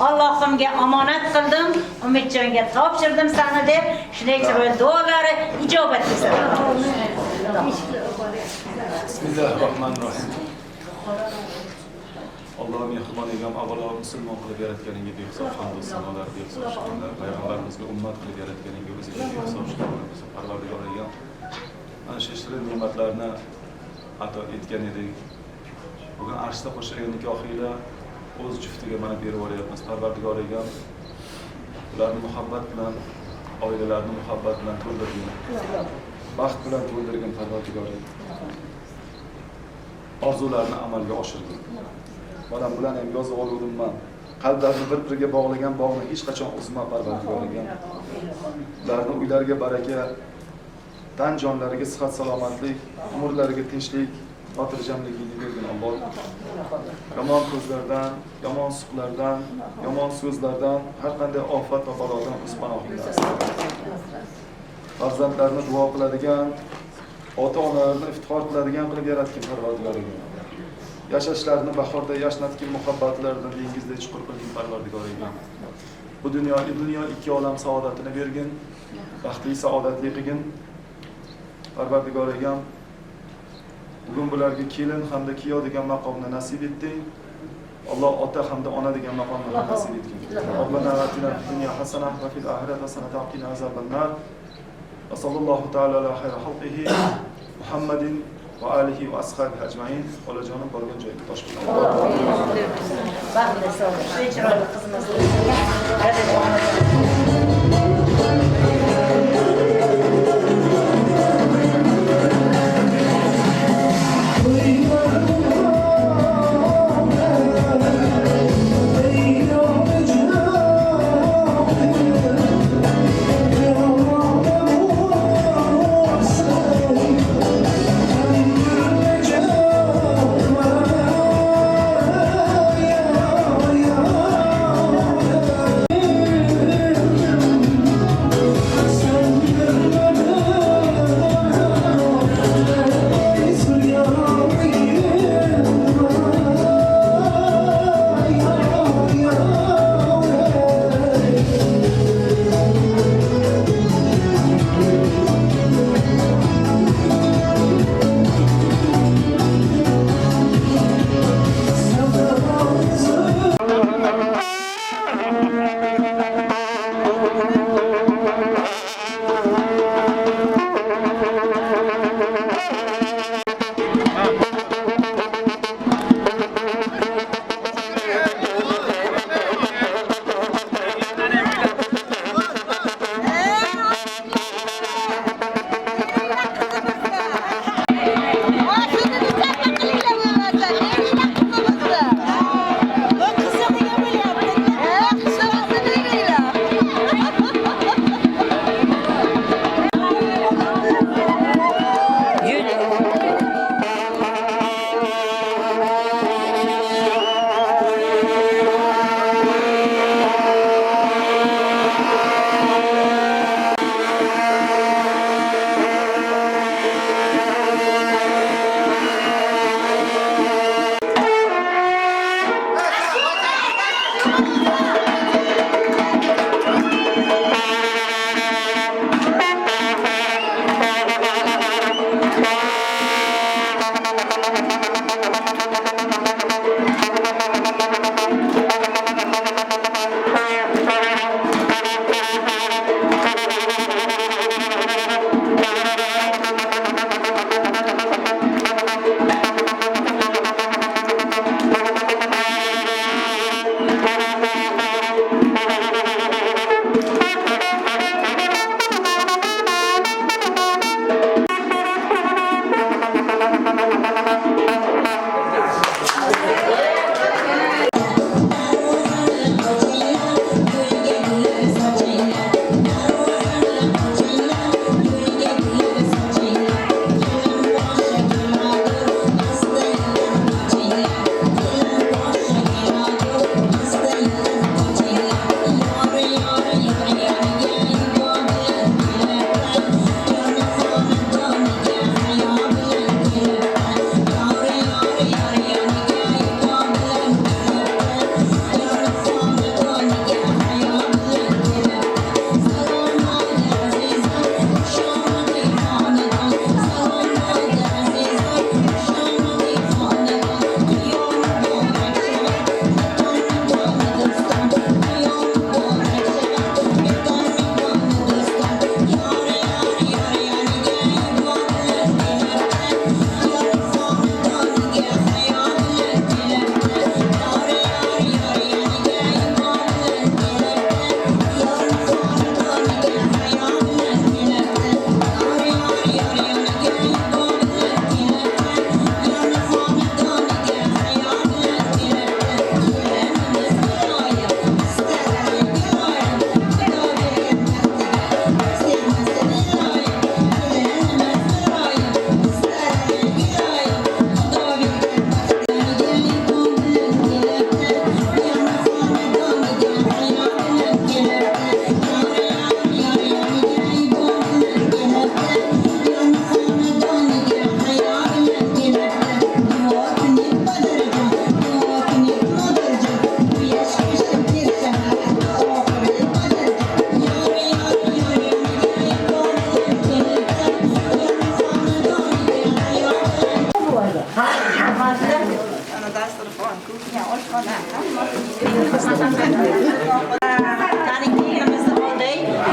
Allohimga omonat qildim, Umidjonga topshirdim sani deb, shunday chiroyli duolari ijobat qilsin. Bismillahirrohmanirrohim. Allohim mehribon egam, avvalo musulmon qilib yaratganingga behisob hamd va sanolar, behisob shukrlar. Payg'ambarimizga ummat qilib yaratganingga o'zingga behisob shukrlar bo'lsin. Parvardigor egam, mana shu shirin ne'matlarni ato etgan eding. Bugun arshda qo'shilgan nikohinglar o'z juftiga mana berib olyapmiz. Parvardigor egam, ularni muhabbat bilan oilalarni muhabbat bilan to'ldirgin. Baxt bilan to'ldirgin Parvardigorim. Orzularni amalga oshirgin. Mana bilan ham yozib olganman. Qalblarni bir-biriga bog'lagan bog'ni hech qachon uzma Parvardigorim. Ularning uylariga baraka, tan jonlariga sihat salomatlik, umrlariga tinchlik, xotirjamligini bergin Alloh. Yomon ko'zlardan, yomon suhlardan, yomon so'zlardan, har qanday ofat va balodan o'z panohingda. Farzandlarni duo qiladigan, ota-onalarni iftixor qiladigan qilib yaratgan Parvardigorim. Yashashlarini bahorda yashnatgan muhabbatlardan dengizda chuqur qilgan Parvardigorim. Bu dunyo ikki olam saodatini bergin, baxtli saodatli qilgin. Parvardigorim, bugun bularga kelin hamda kuyov degan maqomni nasib etding. Alloh ota hamda ona degan maqomni nasib etgin. Robbana atina fid dunya hasanah va fil oxirati hasanah va qina azabannar. Va sallallohu ta'ala ala xayri xalqihi Muhammadin va alihi va ashabihi ajmain. Olajonim borgan joyga tosh bilan. Baxtli sog'lik. Chiroyli qizimiz.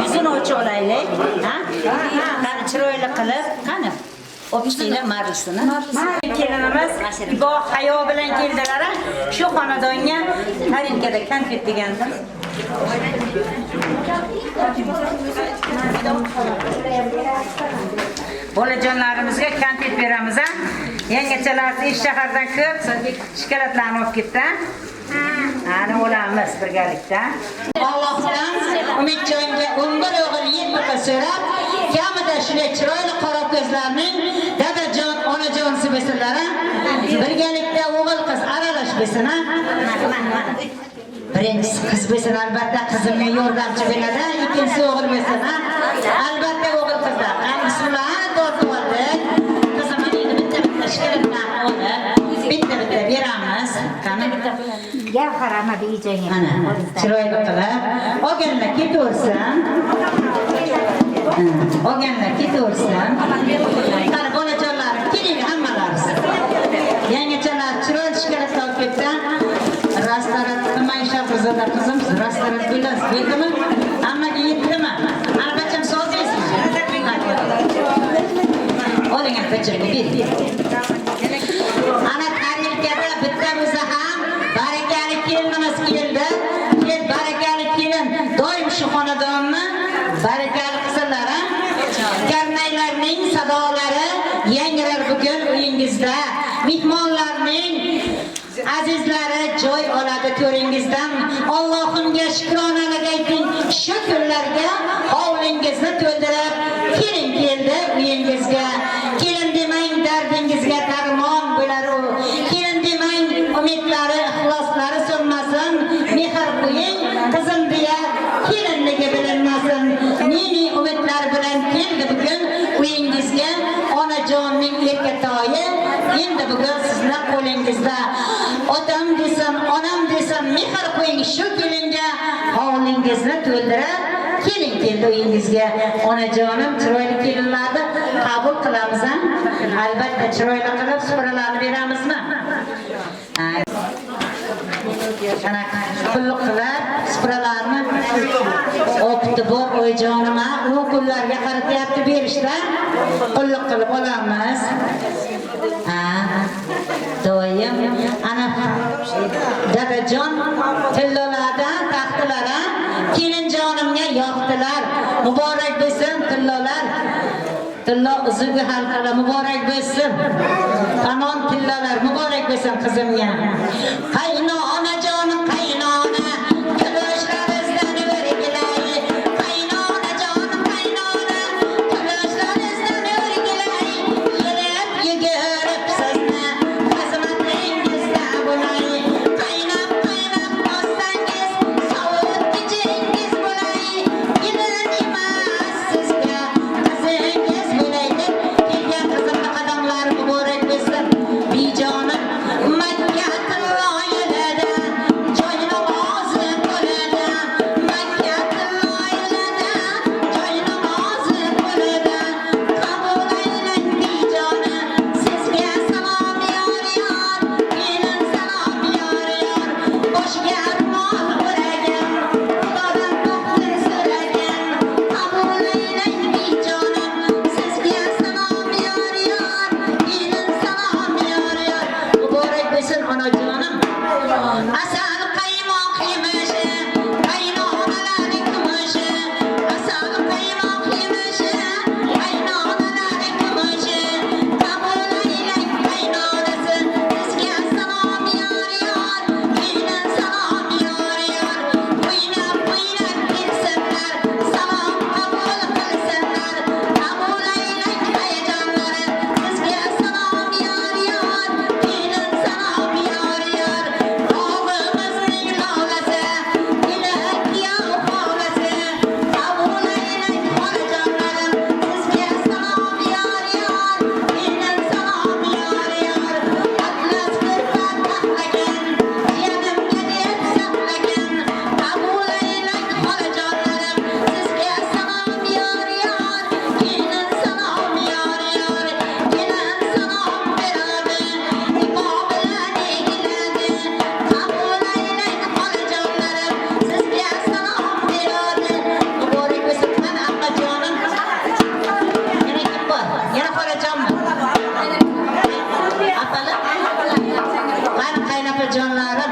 Yüzünü ölçü olaylık. Qani chiroyli qilib, qani o'pishinglar marlisini. Kelinimiz bu hayo bilan keldilar. Shu xonadonga Tarinkada konfet degandim. Bolajonlarimizga konfet beramiz. Yangachalar ish shahardan ko'p shokoladlarni olib ketdi. Ana olamiz birgalikda. Allohdan Umidjonga 11 o'g'il 7 qiz so'rab, kamida shunday chiroyli qora ko'zlarning dadajon, onajon sibesinlar, birgalikda o'g'il qiz aralash besin. Birinchisi qiz besin, albatta qizimga yordamchi bo'ladi, ikkinchisi o'g'il besin. Albatta o'g'il qizlar. Bismillah, tortib oldik. Qizimga bitta shokoladni oldi. Bitta beramiz. Qani bitta ya qarama beyjonga. Ana, chiroyli qilib, olganlar ketaversin. Olganlar ketaversin. Qani bolajonlar, keling hammalaringiz. Yangichalar chiroyli shokolad olib ketdi. Restoran qilmaycha qizlar, qizim, restoran bilasiz, bildimi? Hammaga yetdimi? Albatta so'zlaysiz. Oling pechirga ber. Ana Tarinkada bitta o'zi ham barakali kelinimiz keldi. Barakali kelin doim shu xonadonni barakali qizlar, karnaylarning sadolari yangirar bugun uyingizda. Mehmonlarning azizlari joy oladi ko'ringizdan. Allohimga shukronalar ayting. Shu kunlarga hovlingizni to'ldirib, kelin keldi uyingizga. Kelin demang, dardingizga darmon bo'lar u. Kelin demang, umidlari, ixloslari so'nmasin. Mehr qo'ying, qizim deya kelinligi bilinmasin. Nini umidlar bilan keldi bugun uyingizga. Onajonning erkatoyi endi bugun sizlar qo'lingizda. Otam desin, onam desin, mehr qo'ying shu kelinga, hovlingizni to'ldirib, kelin keldi uyingizga. Onajonim, chiroyli kelinlarni qabul qilamiz. Albatta chiroyli qilib supuralarni beramizmi? Ana pulliq qilib supuralarni o'pdi bor o'yjonima, u kunlarga qaratyapti berishda. Pulliq qilib olamiz. Doim ana dadajon tillolardan taxtilara kelinjonimga yoqdilar. Muborak bo'lsin tillolar. Tillo uzugi halqalar muborak bo'lsin. Tamom tillolar muborak bo'lsin qizimga. Qayno onajonim, qaynona kulishlaringizdan o'rgilay. Qaynona jonim, qaynona kulishlaringizdan o'rgilay. Yelib yugurib sizni xizmatingizda bo'lay. Qaynab bossangiz sovuq kechingiz bo'lay. Kelin emas sizga qizingiz bo'lay deb kelgan qizimni qadamlari muborak bo'lsin. Bijonim Makka tilloyilada joy namozi bo'ladi. Makka tilloyilada joy namozi bo'ladi. Qabul aylang bijonim, sizga salom yor yor. Kelin salom yor yor. Boshga armon o'ragan, Xudodan baxtin so'ragan. Qabul aylang bijonim, sizga salom yor yor. Kelin salom yor yor. Muborak bo'lsin onajonim. Asal qaymoq yemishi, qaynonalarning kumushi. Asal qaymoq yemishi, qaynonalarning kumushi. Qabul aylang qaynonasi, sizga salom yor yor. Kelin salom yor yor. O'ynab kelsinlar, salom qabul qilsinlar. Qabul aylang hayajonlari, sizga salom yor yor. Kelin salom yor yor. O'g'limiz onajonlarim.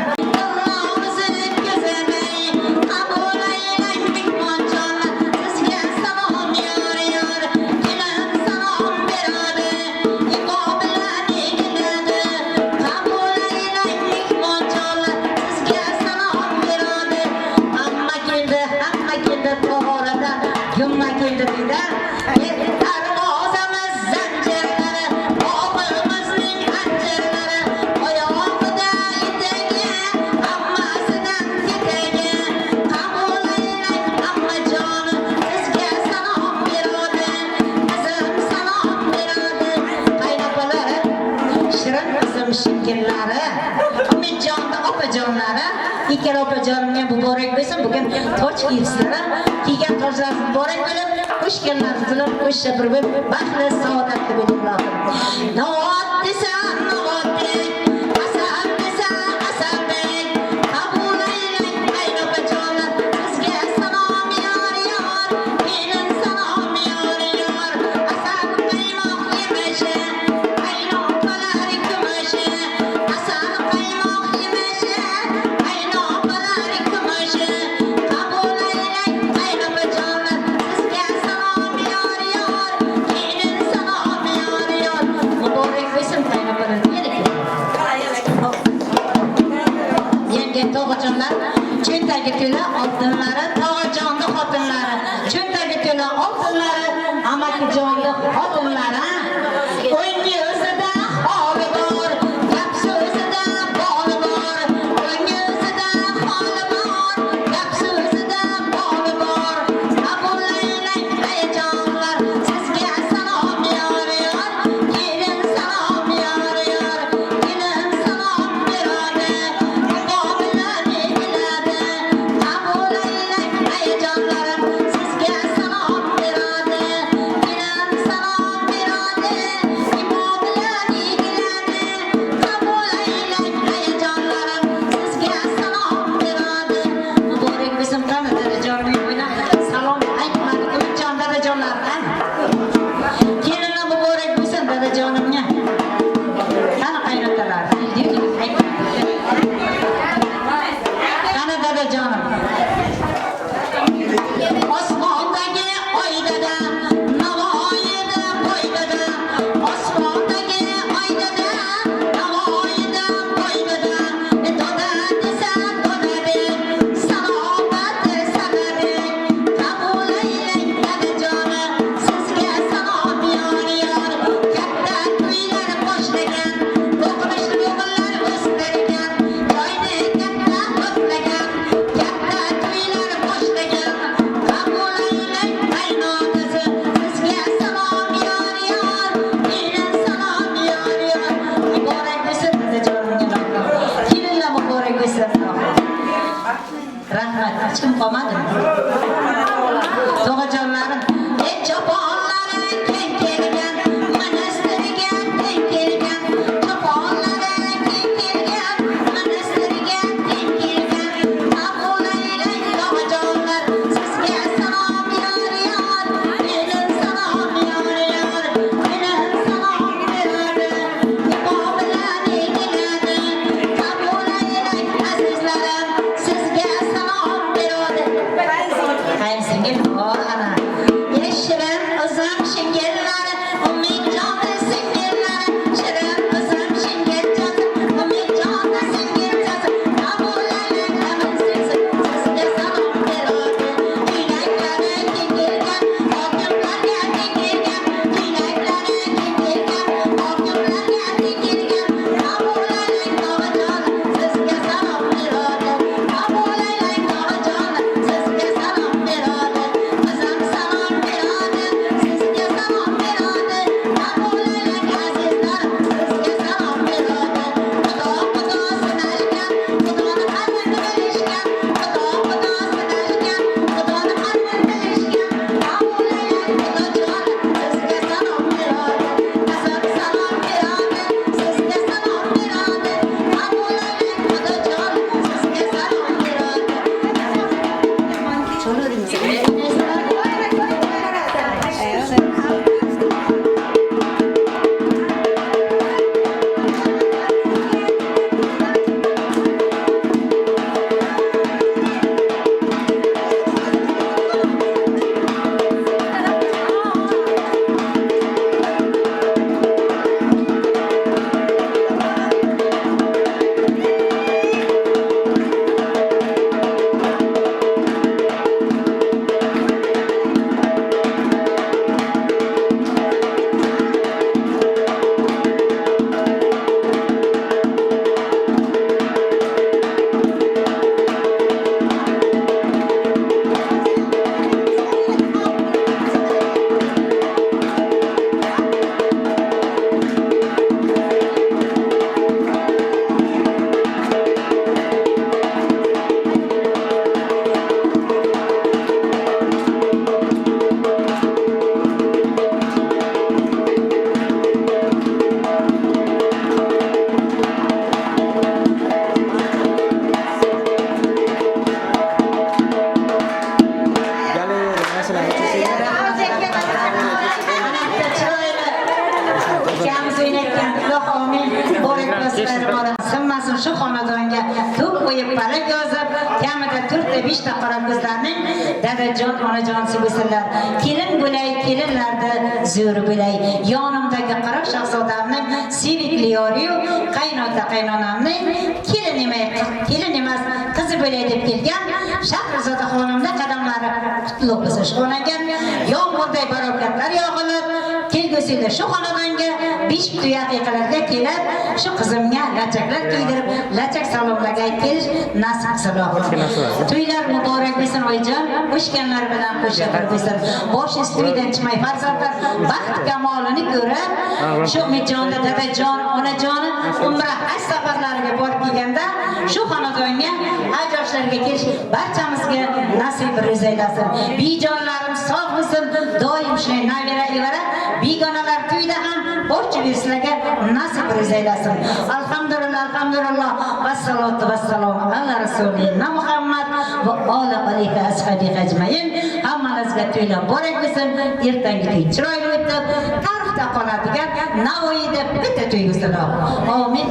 ikkala opajonimga muborak bo'lsin. Bugun toj kiysizlar. Kiygan tojlar muborak bo'lib, qo'shganlar tilab qo'shib bir baxtli saodatli bo'lib ilohim. Navot desan navoddek, asab desan asabbek, qabul aylang ayni opajonlar. Sizga salom yor yor, kelin salom yor yor. Asab qaymoq yemashi, ayni opalar kumashi, asab qaymoq yemashi. Cho'ntagi to'la oltinlari, tog'ajonda xotinlari, cho'ntagi to'la oltinlari, amakijonda xotinlari. O'ngi o'zida holi bor, gap so'zida boli bor. O'ngi o'zida holi bor, gap so'zida boli bor. Qabul aylang ayajonlar, sizga salom yor yor, kelin salom yor yor, kelin salom beradi. Rahmat, hech kim qolmadi. Tog'ajonlarim, choponlari keng kelgan, monastirga keng kelgan, choponlari keng kelgan, monastirga keng kelgan. Qabul aylang tog'ajonlar, sizga salom yor yor, kelin salom yor yor, kelin salom beradi, ibo bilan egiladi. Qabul aylang azizlarim, sizga salom beradi. Qaynsingil bor ana. Shirin o'zi xonadonga to'p qo'yib palak yozib, kamida 4-5 ta qora ko'zlarning dadajon, onajonsi bo'lsinlar. Kelin bo'lay, kelinlarda zo'ri bo'lay. Yonimdagi qora shahzodamning sevikli yori-yu, qaynota qaynonamning kelin emas, qizi bo'lay deb kelgan Shahrizoda xonimning qadamlari qutlug' bo'lsin. Xonaga yomg'irday barokatlar yog'ilib, kelgusida shu xonadonga 5 tuya haqiqalarga kelib, shu qizimga lachaklar kiydirib, lachak salomlarga kelish nasib qilsin. To'ylar muborak bo'lsin oyijon, qo'shganlar bilan qo'shilib bo'lsin. Bosh ustidan chiqmay farzandlar baxt kamolini ko'rib, shu Umidjonda dadajon, onajoni umra haj safarlariga borib kelganda shu xonadonga haj yoshlarga kelish barchamizga nasib aylasin. Bijonlarim sog' bo'lsin, doim shunday nabira-evara begonalar to'yda ham borchi sizlarga nasib aylasin. Alhamdulillah, alhamdulillah. Vassalatu vassalam ala rasulina Muhammad va ala alihi ashabihi ajmain. Hammangizga to'ylar muborak bo'lsin. Ertangi to'y chiroyli o'tib, tarixda qoladigan Navoiyda bitta to'y bo'lsin. Amin.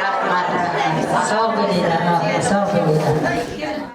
Rahmat. Sog' bo'linglar. Sog' bo'linglar.